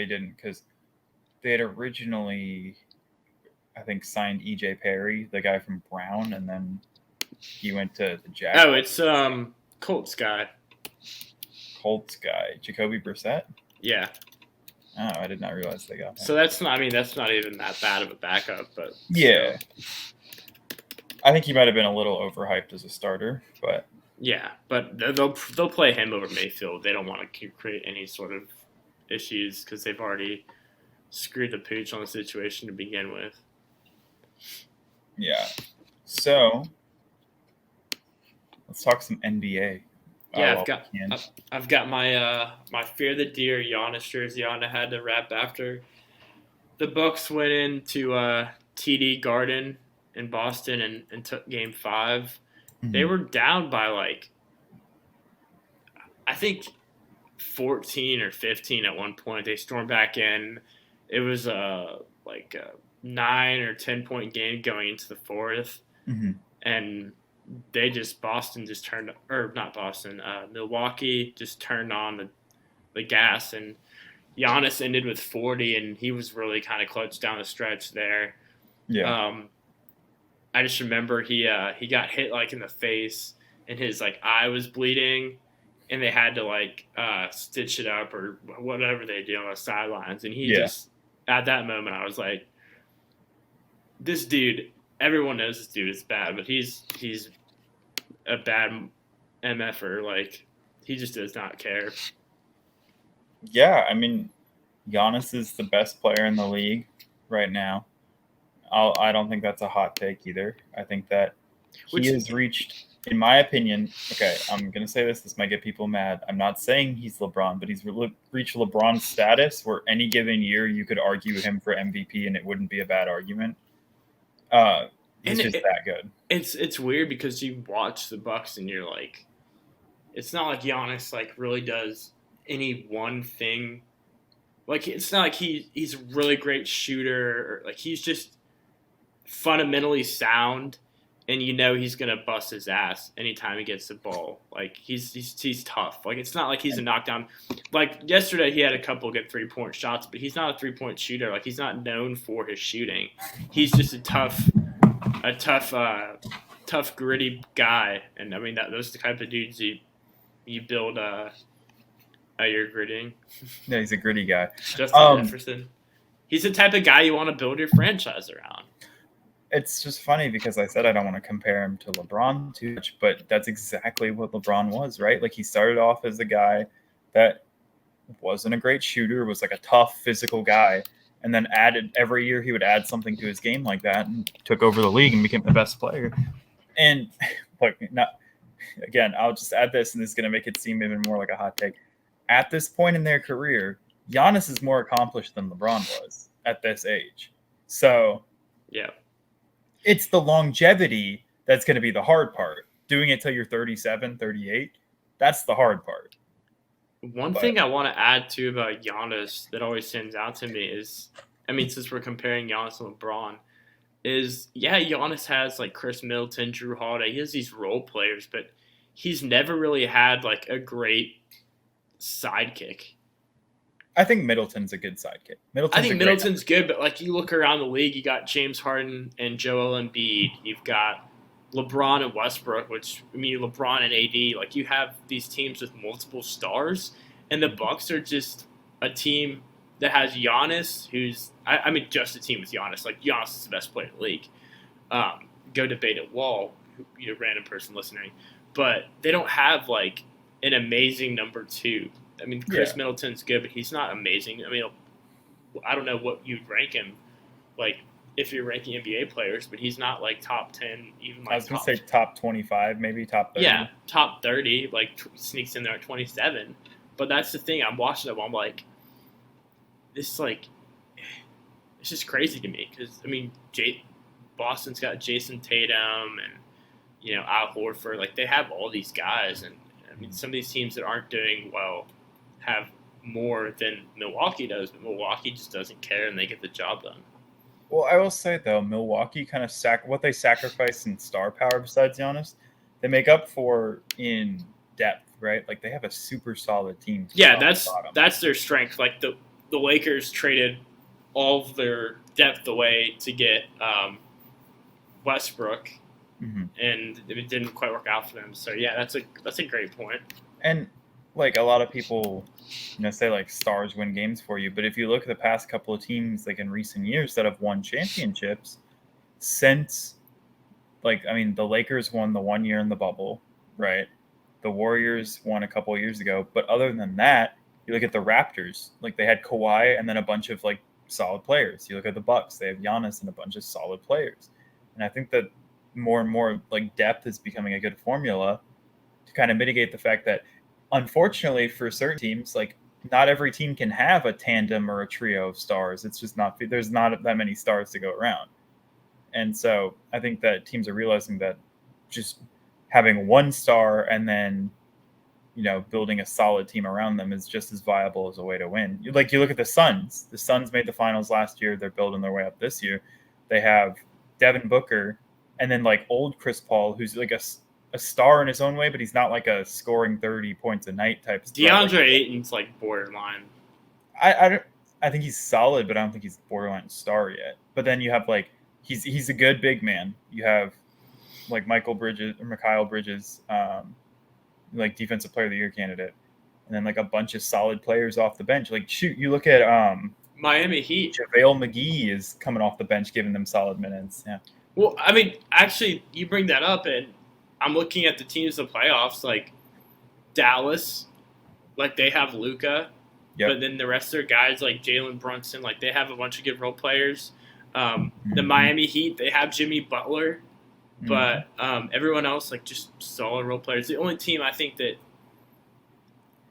didn't, because they had originally, I think, signed E.J. Perry, the guy from Brown, and then he went to the Jags. Oh, it's Colts guy. Jacoby Brissett? Yeah. Oh, I did not realize they got him. So that's not even that bad of a backup, but yeah. I think he might have been a little overhyped as a starter, but yeah, but they'll play him over Mayfield. They don't want to create any sort of issues because they've already screwed the pooch on the situation to begin with. Yeah. So let's talk some NBA. Yeah, I've got my my Fear the Deer Giannis jersey on. I had to wrap after the Bucks went into TD Garden in Boston and took Game 5. Mm-hmm. They were down by I think 14 or 15 at one point. They stormed back in. It was a 9 or 10 point game going into the fourth, and Milwaukee just turned on the gas, and Giannis ended with 40, and he was really kind of clutch down the stretch there. Yeah. I just remember he got hit in the face, and his eye was bleeding, and they had to stitch it up or whatever they do on the sidelines, and he just at that moment I was like, this dude. Everyone knows this dude is bad, but he's a bad MFer. He just does not care. Yeah, I mean, Giannis is the best player in the league right now. I don't think that's a hot take either. I think that he has reached, in my opinion, okay, I'm going to say this might get people mad. I'm not saying he's LeBron, but he's reached LeBron status where any given year you could argue him for MVP and it wouldn't be a bad argument. He's just that good. It's weird because you watch the Bucks and you're like, it's not like Giannis really does any one thing. It's not like he's a really great shooter, or he's just fundamentally sound, and he's gonna bust his ass anytime he gets the ball. He's tough. It's not like he's a knockdown. Yesterday he had a couple good 3-point shots, but he's not a 3-point shooter. He's not known for his shooting. He's just a tough, gritty guy. And I mean those are the type of dudes you build your gritting. Yeah, he's a gritty guy. Justin Jefferson. He's the type of guy you want to build your franchise around. It's just funny because I said I don't want to compare him to LeBron too much, but that's exactly what LeBron was, right? He started off as a guy that wasn't a great shooter, was like a tough physical guy, and then added every year he would add something to his game like that and took over the league and became the best player. And like, not again, I'll just add this, and this is going to make it seem even more like a hot take. At this point in their career, Giannis is more accomplished than LeBron was at this age. So yeah, it's the longevity that's going to be the hard part. Doing it till you're 37, 38, that's the hard part. One thing I want to add too about Giannis that always stands out to me is, I mean, since we're comparing Giannis and LeBron, is Giannis has like Chris Middleton, Drew Holiday. He has these role players, but he's never really had like a great sidekick. I think Middleton's a good sidekick. I think Middleton's good, but like you look around the league, you got James Harden and Joel Embiid. You've got LeBron and Westbrook, which I mean LeBron and AD. Like you have these teams with multiple stars, and the Bucks are just a team that has Giannis, who's I mean just a team with Giannis. Like Giannis is the best player in the league. Go debate at Wall, you random person listening, but they don't have like an amazing number two. I mean, Chris Middleton's good, but he's not amazing. I mean, I don't know what you'd rank him, like, if you're ranking NBA players, but he's not, like, top 10, even, like, I was going to say top 25, maybe top 30. Yeah, top 30, like, sneaks in there at 27. But that's the thing. I'm watching it, I'm like, this, like, it's just crazy to me. Because, I mean, Boston's got Jason Tatum and, you know, Al Horford. Like, they have all these guys. And, I mean, some of these teams that aren't doing well have more than Milwaukee does, but Milwaukee just doesn't care and they get the job done. Well, I will say though, Milwaukee kind of what they sacrifice in star power besides Giannis, they make up for in depth, right? Like they have a super solid team. Yeah, that's their strength. Like the Lakers traded all of their depth away to get Westbrook, and it didn't quite work out for them. So yeah, that's a great point. And like a lot of people, say like stars win games for you, but if you look at the past couple of teams, like in recent years that have won championships, since the Lakers won the 1 year in the bubble, right? The Warriors won a couple of years ago, but other than that, you look at the Raptors, like they had Kawhi and then a bunch of like solid players. You look at the Bucks, they have Giannis and a bunch of solid players, and I think that more and more like depth is becoming a good formula to kind of mitigate the fact that, unfortunately, for certain teams, like not every team can have a tandem or a trio of stars. It's just not, there's not that many stars to go around. And so I think that teams are realizing that just having one star and then, building a solid team around them is just as viable as a way to win. Like you look at the Suns. The Suns made the finals last year. They're building their way up this year. They have Devin Booker and then like old Chris Paul, who's like a star in his own way, but he's not like a scoring 30 points a night type of DeAndre Ayton's like borderline. I think he's solid, but I don't think he's borderline star yet. But then you have like he's a good big man. You have like Mikal Bridges, like defensive player of the year candidate, and then like a bunch of solid players off the bench. Like shoot, you look at Miami Heat. JaVale McGee is coming off the bench, giving them solid minutes. Yeah. Well, I mean, actually, you bring that up, and I'm looking at the teams in the playoffs, like Dallas, like they have Luka, but then the rest of their guys, like Jalen Brunson, like they have a bunch of good role players. The Miami Heat, they have Jimmy Butler, but everyone else, like just solid role players. The only team I think that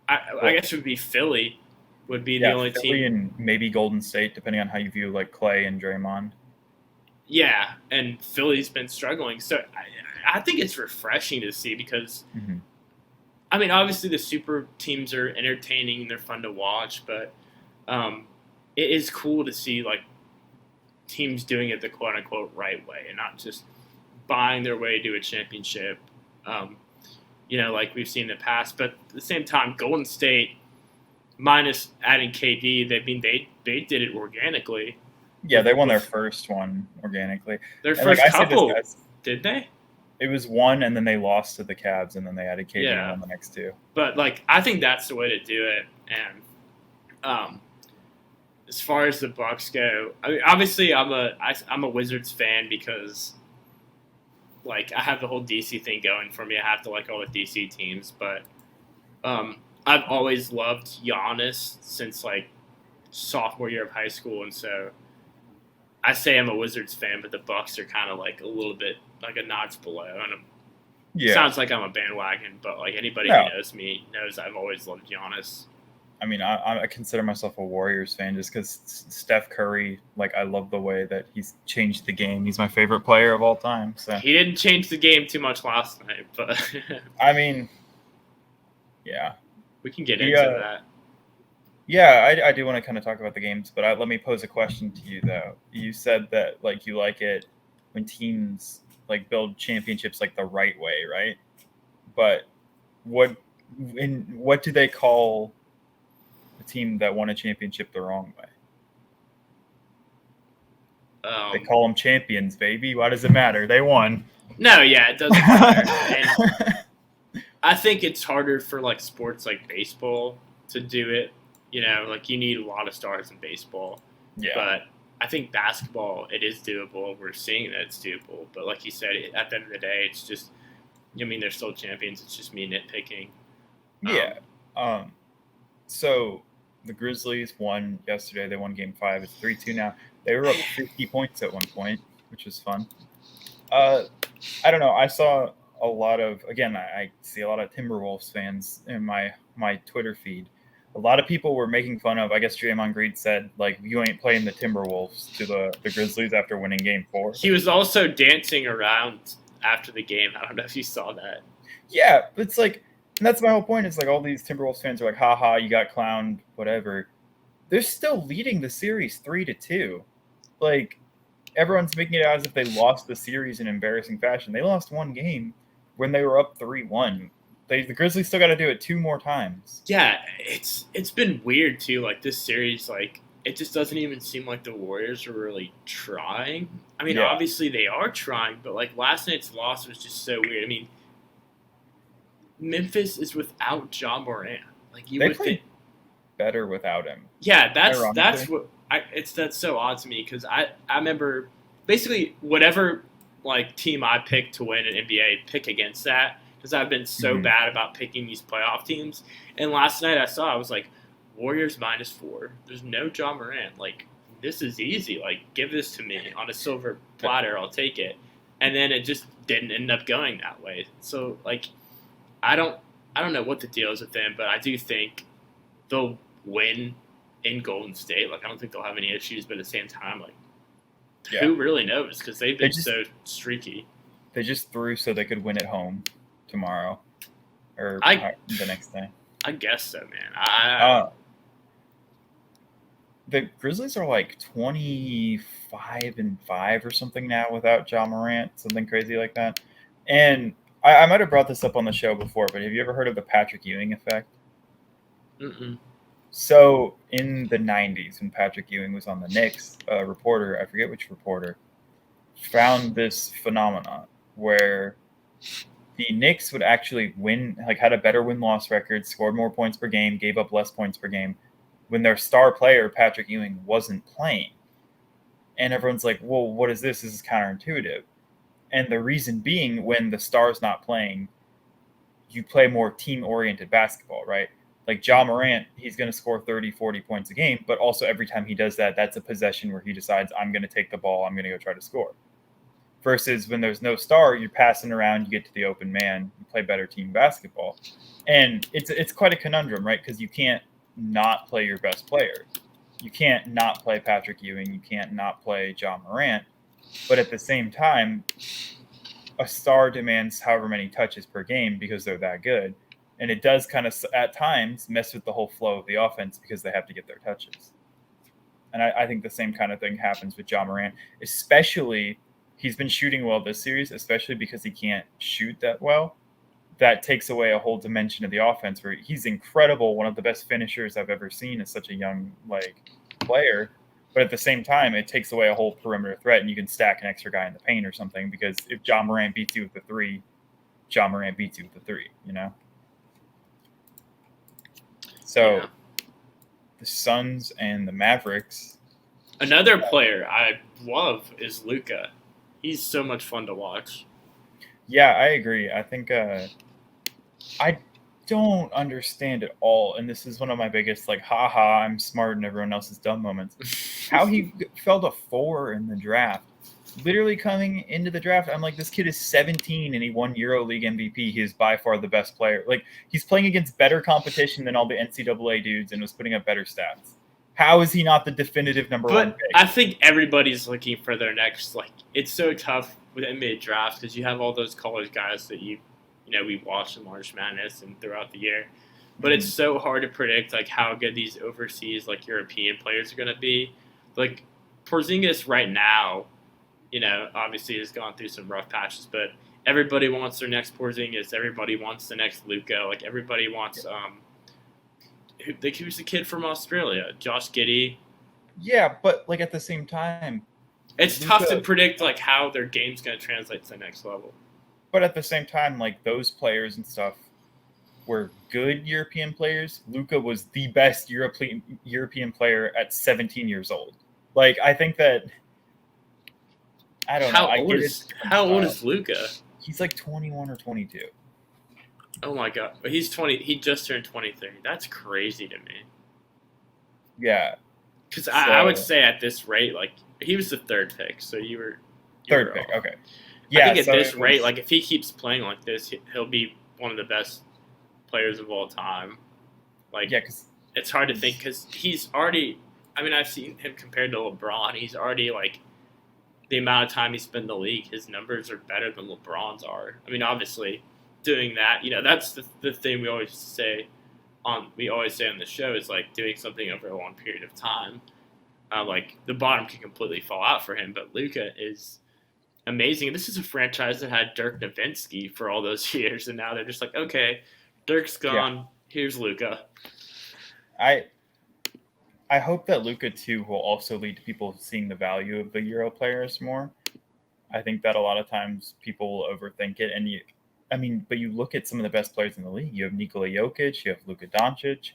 I guess would be Philly, would be the only Philly team. And maybe Golden State, depending on how you view like Clay and Draymond. Yeah, and Philly's been struggling. So I think it's refreshing to see because, I mean, obviously the super teams are entertaining and they're fun to watch, but it is cool to see like teams doing it the quote unquote right way and not just buying their way to a championship, like we've seen in the past. But at the same time, Golden State, minus adding KD, they did it organically. Yeah, they won their first one organically. Their first couple, did they? It was one, and then they lost to the Cavs, and then they added KD on the next two. But like, I think that's the way to do it. And as far as the Bucks go, I mean, obviously, I'm a Wizards fan because like I have the whole DC thing going for me. I have to like all the DC teams, but I've always loved Giannis since like sophomore year of high school, and so I say I'm a Wizards fan, but the Bucks are kind of like a little bit like a notch below. And it Yeah. sounds like I'm a bandwagon, but like anybody No. who knows me knows I've always loved Giannis. I mean, I consider myself a Warriors fan just because Steph Curry, like, I love the way that he's changed the game. He's my favorite player of all time. So He didn't change the game too much last night, but I mean, yeah, we can get he, into that. yeah, I do want to kind of talk about the games, but let me pose a question to you though. You said that like you like it when teams like build championships like the right way, right? But what do they call a team that won a championship the wrong way? They call them champions, baby. Why does it matter? They won. No, yeah, it doesn't matter. And I think it's harder for like sports like baseball to do it. You know, like you need a lot of stars in baseball. Yeah. But I think basketball, it is doable. We're seeing that it's doable. But like you said, at the end of the day, it's just, I mean, they're still champions. It's just me nitpicking. Yeah. So the Grizzlies won yesterday. They won Game 5. It's 3-2 now. They were up 50 points at one point, which was fun. I don't know. I saw a lot of, again, I see a lot of Timberwolves fans in my Twitter feed. A lot of people were making fun of, I guess Draymond Green said, like, you ain't playing the Timberwolves to the Grizzlies after winning Game 4. He was also dancing around after the game. I don't know if you saw that. Yeah, it's like, and that's my whole point. Is like all these Timberwolves fans are like, haha, you got clowned, whatever. They're still leading the series 3-2. Like, everyone's making it out as if they lost the series in embarrassing fashion. They lost one game when they were up 3-1. The Grizzlies still got to do it 2 more times. Yeah, it's been weird too. Like this series, like it just doesn't even seem like the Warriors are really trying. I mean, obviously they are trying, but like last night's loss was just so weird. I mean, Memphis is without Ja Morant. Like you would think better without him. Yeah, that's what that's so odd to me because I remember basically whatever like team I pick to win an NBA, pick against that because I've been so bad about picking these playoff teams. And last night I was like Warriors -4. There's no Ja Morant. Like this is easy. Like give this to me on a silver platter. I'll take it. And then it just didn't end up going that way. So like I don't know what the deal is with them, but I do think they'll win in Golden State. Like I don't think they'll have any issues, but at the same time, like who really knows? Because they've been so streaky. They just threw so they could win at home tomorrow or the next day. I guess so, man. The Grizzlies are like 25-5 or something now without Ja Morant, something crazy like that. And I might have brought this up on the show before, but have you ever heard of the Patrick Ewing effect? Mm-mm. So in the 90s, when Patrick Ewing was on the Knicks, a reporter, I forget which reporter, found this phenomenon where the Knicks would actually win, like had a better win-loss record, scored more points per game, gave up less points per game, when their star player, Patrick Ewing, wasn't playing. And everyone's like, well, what is this? This is counterintuitive. And the reason being, when the star's not playing, you play more team-oriented basketball, right? Like Ja Morant, he's going to score 30, 40 points a game, but also every time he does that, that's a possession where he decides, I'm going to take the ball, I'm going to go try to score. Versus when there's no star, you're passing around, you get to the open man, you play better team basketball. And it's quite a conundrum, right? Because you can't not play your best player. You can't not play Patrick Ewing. You can't not play Ja Morant. But at the same time, a star demands however many touches per game because they're that good. And it does kind of, at times, mess with the whole flow of the offense because they have to get their touches. And I think the same kind of thing happens with Ja Morant, especially, he's been shooting well this series, especially because he can't shoot that well. That takes away a whole dimension of the offense where he's incredible, one of the best finishers I've ever seen as such a young player. But at the same time, it takes away a whole perimeter threat, and you can stack an extra guy in the paint or something because if Ja Morant beats you with the 3, Ja Morant beats you with the 3, you know? So the Suns and the Mavericks. Another player I love is Luka. He's so much fun to watch. Yeah, I agree. I think don't understand at all, and this is one of my biggest like, haha, I'm smart and everyone else is dumb moments. How he fell to 4 in the draft. Literally coming into the draft, I'm like, this kid is 17 and he won EuroLeague MVP. He is by far the best player. Like, he's playing against better competition than all the NCAA dudes and was putting up better stats. How is he not the definitive number one But pick? I think everybody's looking for their next. Like, it's so tough with NBA drafts because you have all those college guys that we watch in March Madness and throughout the year. But it's so hard to predict like how good these overseas like European players are going to be. Like Porzingis right now, obviously has gone through some rough patches, but everybody wants their next Porzingis. Everybody wants the next Luka. Like everybody wants who's the kid from Australia, Josh Giddey. Yeah, but like at the same time, it's tough to predict like how their game's going to translate to the next level. But at the same time, like those players and stuff were good European players. Luka was the best European player at 17 years old. Like, I think that I don't know. How old is Luka? He's like 21 or 22. Oh my god, but he's 20. He just turned 23. That's crazy to me. Yeah, because I would say at this rate, like he was the third pick, so you were third pick. Okay. Yeah, I think at this rate, like if he keeps playing like this, he'll be one of the best players of all time. Like, yeah, because it's hard to think because he's already. I mean, I've seen him compared to LeBron. He's already like the amount of time he spent in the league. His numbers are better than LeBron's are. I mean, obviously, doing that, that's the thing we always say on the show is like doing something over a long period of time. Like the bottom can completely fall out for him, but Luka is amazing. This is a franchise that had Dirk Nowitzki for all those years, and now they're just like, okay, Dirk's gone. Yeah. Here's Luka. I hope that Luka too will also lead to people seeing the value of the Euro players more. I think that a lot of times people will overthink it, and but you look at some of the best players in the league. You have Nikola Jokic, you have Luka Doncic,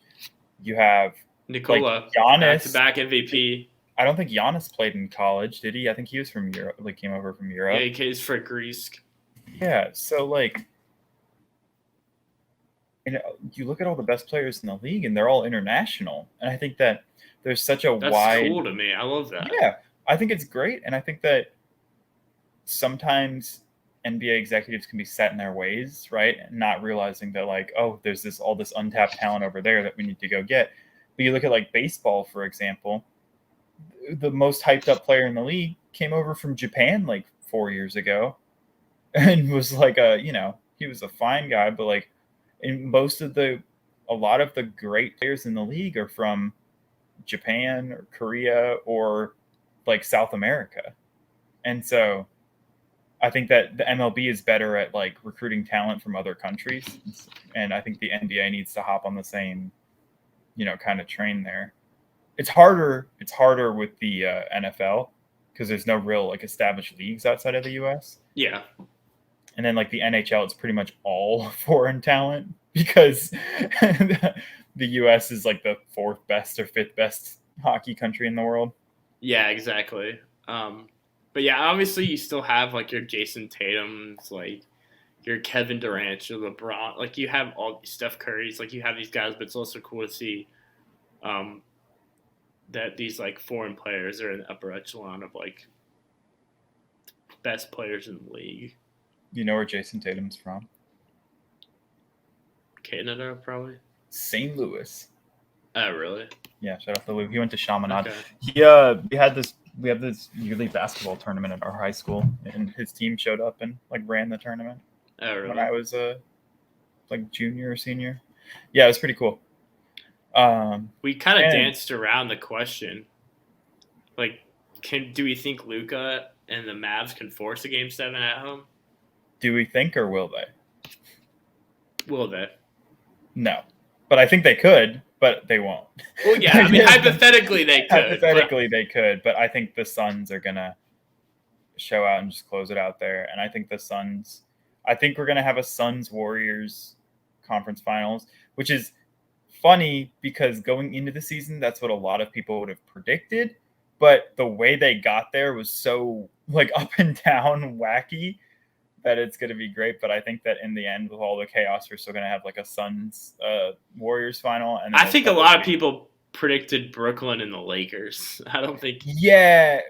you have Nikola, Giannis, back-to-back MVP. I don't think Giannis played in college, did he? I think he was from Europe, like came over from Europe. Yeah, he came for Greece. Yeah, so like, you look at all the best players in the league, and they're all international. And I think that there's such a That's wide. That's cool to me. I love that. Yeah, I think it's great, and I think that sometimes NBA executives can be set in their ways, right? Not realizing that like, oh, there's all this untapped talent over there that we need to go get. But you look at like baseball, for example. The most hyped up player in the league came over from Japan like 4 years ago and was like he was a fine guy, but like a lot of the great players in the league are from Japan or Korea or like South America. And so I think that the MLB is better at like recruiting talent from other countries. And I think the NBA needs to hop on the same, kind of train there. It's harder with the NFL because there's no real like established leagues outside of the US. Yeah. And then like the NHL, it's pretty much all foreign talent because the US is like the 4th best or 5th best hockey country in the world. Yeah, exactly. But yeah, obviously you still have like your Jason Tatums, like your Kevin Durant, your LeBron, like you have all Steph Curry's, like you have these guys, but it's also cool to see that these like foreign players are in the upper echelon of like best players in the league. You know where Jason Tatum's from? Canada, probably. St. Louis. Oh, really? Yeah, shout out to Lou. He went to Chaminade. Okay. We have this yearly basketball tournament at our high school, and his team showed up and like ran the tournament. Oh, really? When I was like junior or senior. Yeah, it was pretty cool. We kind of danced around the question. Like, do we think Luka and the Mavs can force a Game 7 at home? Do we think, or will they? Will they? No. But I think they could, but they won't. Well, yeah, I mean, hypothetically they could. Hypothetically they could, but I think the Suns are going to show out and just close it out there. And I think we're going to have a Suns-Warriors conference finals, which is funny because going into the season, that's what a lot of people would have predicted. But the way they got there was so like up and down wacky that it's going to be great, but I think that in the end, with all the chaos, we're still going to have like a Suns Warriors final. And then I think a lot of people predicted Brooklyn and the Lakers. I don't think. Yeah.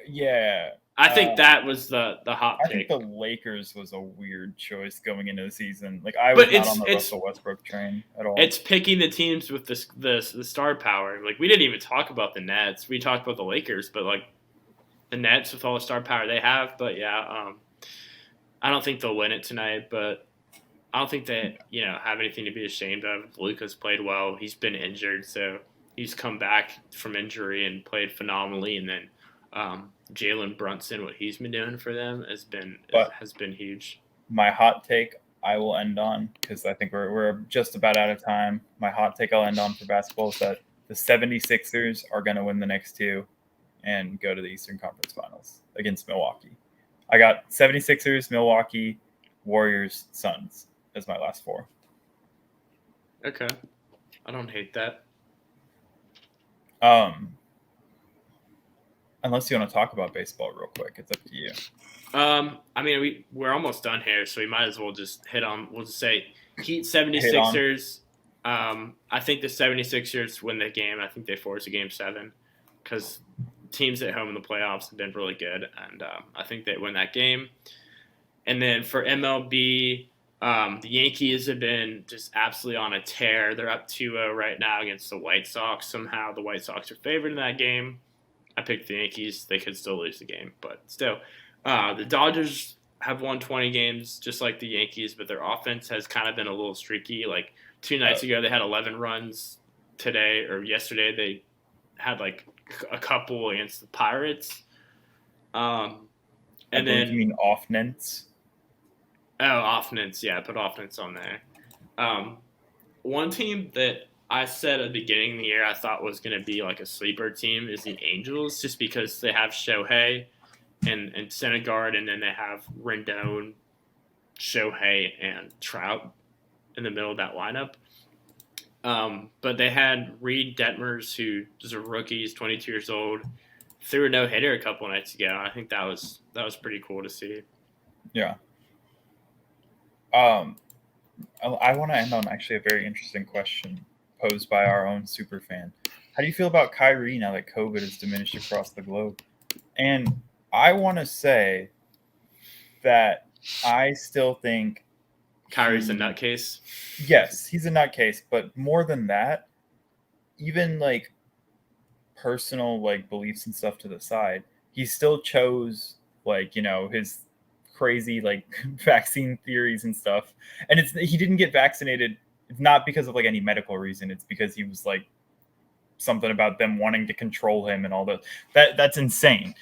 I think that was the hot pick. I think the Lakers was a weird choice going into the season. Like I was not on the Russell Westbrook train at all. It's picking the teams with the star power. Like we didn't even talk about the Nets. We talked about the Lakers, but like the Nets with all the star power they have. But yeah, I don't think they'll win it tonight. But I don't think they have anything to be ashamed of. Luka's played well. He's been injured, so he's come back from injury and played phenomenally. And then Jalen Brunson, what he's been doing for them has been huge. My hot take I will end on, because I think we're just about out of time. My hot take I'll end on for basketball is that the 76ers are going to win the next two and go to the Eastern Conference Finals against Milwaukee. I got 76ers, Milwaukee, Warriors, Suns as my last four. Okay. I don't hate that. Unless you want to talk about baseball real quick, it's up to you. I mean, we're almost done here, so we might as well just hit on. We'll just say Heat 76ers. I think the 76ers win the game. I think they force a game 7 because teams at home in the playoffs have been really good, and I think they win that game. And then for MLB, the Yankees have been just absolutely on a tear. They're up 2-0 right now against the White Sox. Somehow the White Sox are favored in that game. I picked the Yankees. They could still lose the game, but still. The Dodgers have won 20 games just like the Yankees, but their offense has kind of been a little streaky. Like 2 nights ago, they had 11 runs. Today or yesterday, they had like a couple against the Pirates. And then you mean offense? Oh, offense. Yeah, put offense on there. One team that I said at the beginning of the year I thought was going to be like a sleeper team is the Angels, just because they have Shohei and Syndergaard, and then they have Rendon, Shohei, and Trout in the middle of that lineup. But they had Reid Detmers, who is a rookie, he's 22 years old, threw a no-hitter a couple nights ago. I think that was pretty cool to see. Yeah. I want to end on actually a very interesting question posed by our own super fan. How do you feel about Kyrie now that COVID has diminished across the globe? And I want to say that I still think Kyrie's a nutcase. Yes, he's a nutcase, but more than that, even like personal like beliefs and stuff to the side, he still chose like, his crazy like vaccine theories and stuff. And he didn't get vaccinated. It's not because of like any medical reason. It's because he was like something about them wanting to control him and all that. That's insane.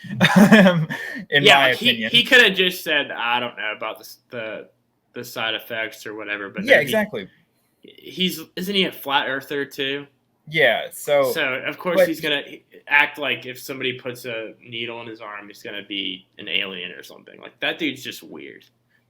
In my opinion. He could have just said, I don't know about the side effects or whatever. But yeah, exactly. Isn't he a flat earther too? Yeah. So of course he's gonna act like if somebody puts a needle in his arm, he's gonna be an alien or something. Like that dude's just weird.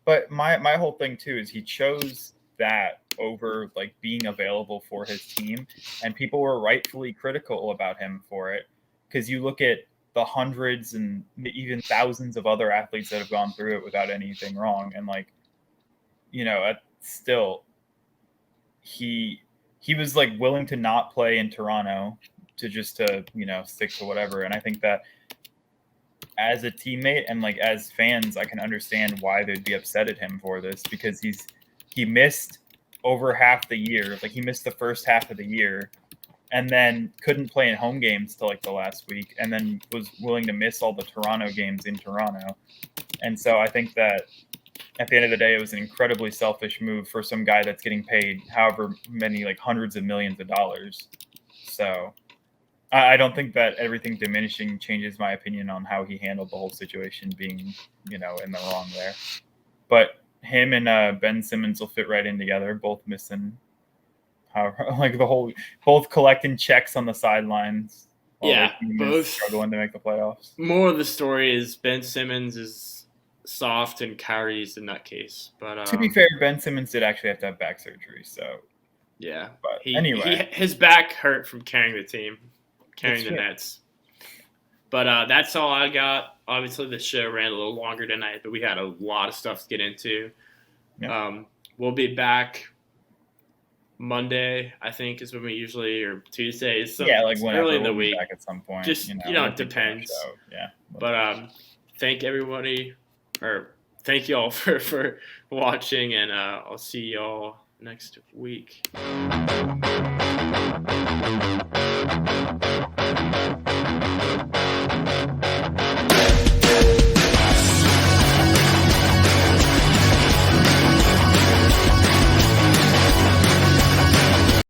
But my whole thing too is he chose that over like being available for his team, and people were rightfully critical about him for it, because you look at the hundreds and even thousands of other athletes that have gone through it without anything wrong, and like still he was like willing to not play in Toronto to stick to whatever. And I think that as a teammate and like as fans, I can understand why they'd be upset at him for this, because he missed over half the year. Like he missed the first half of the year and then couldn't play in home games till like the last week, and then was willing to miss all the Toronto games in Toronto. And so I think that at the end of the day, it was an incredibly selfish move for some guy that's getting paid however many, like hundreds of millions of dollars. So I don't think that everything diminishing changes my opinion on how he handled the whole situation, being, in the wrong there. But him and Ben Simmons will fit right in together, both missing, both collecting checks on the sidelines. Yeah, both struggling to make the playoffs. More of the story is Ben Simmons is soft and Kyrie's the nutcase. But to be fair, Ben Simmons did actually have to have back surgery, so yeah. But anyway, his back hurt from carrying the team, carrying the Nets. But that's all I got. Obviously, the show ran a little longer tonight, but we had a lot of stuff to get into. Yep. We'll be back Monday, I think, is when we usually, or Tuesday. Like whenever, early in the we'll be week. back at some point. Just, it depends. Yeah. But thank everybody, or thank you all for watching, and I'll see y'all next week.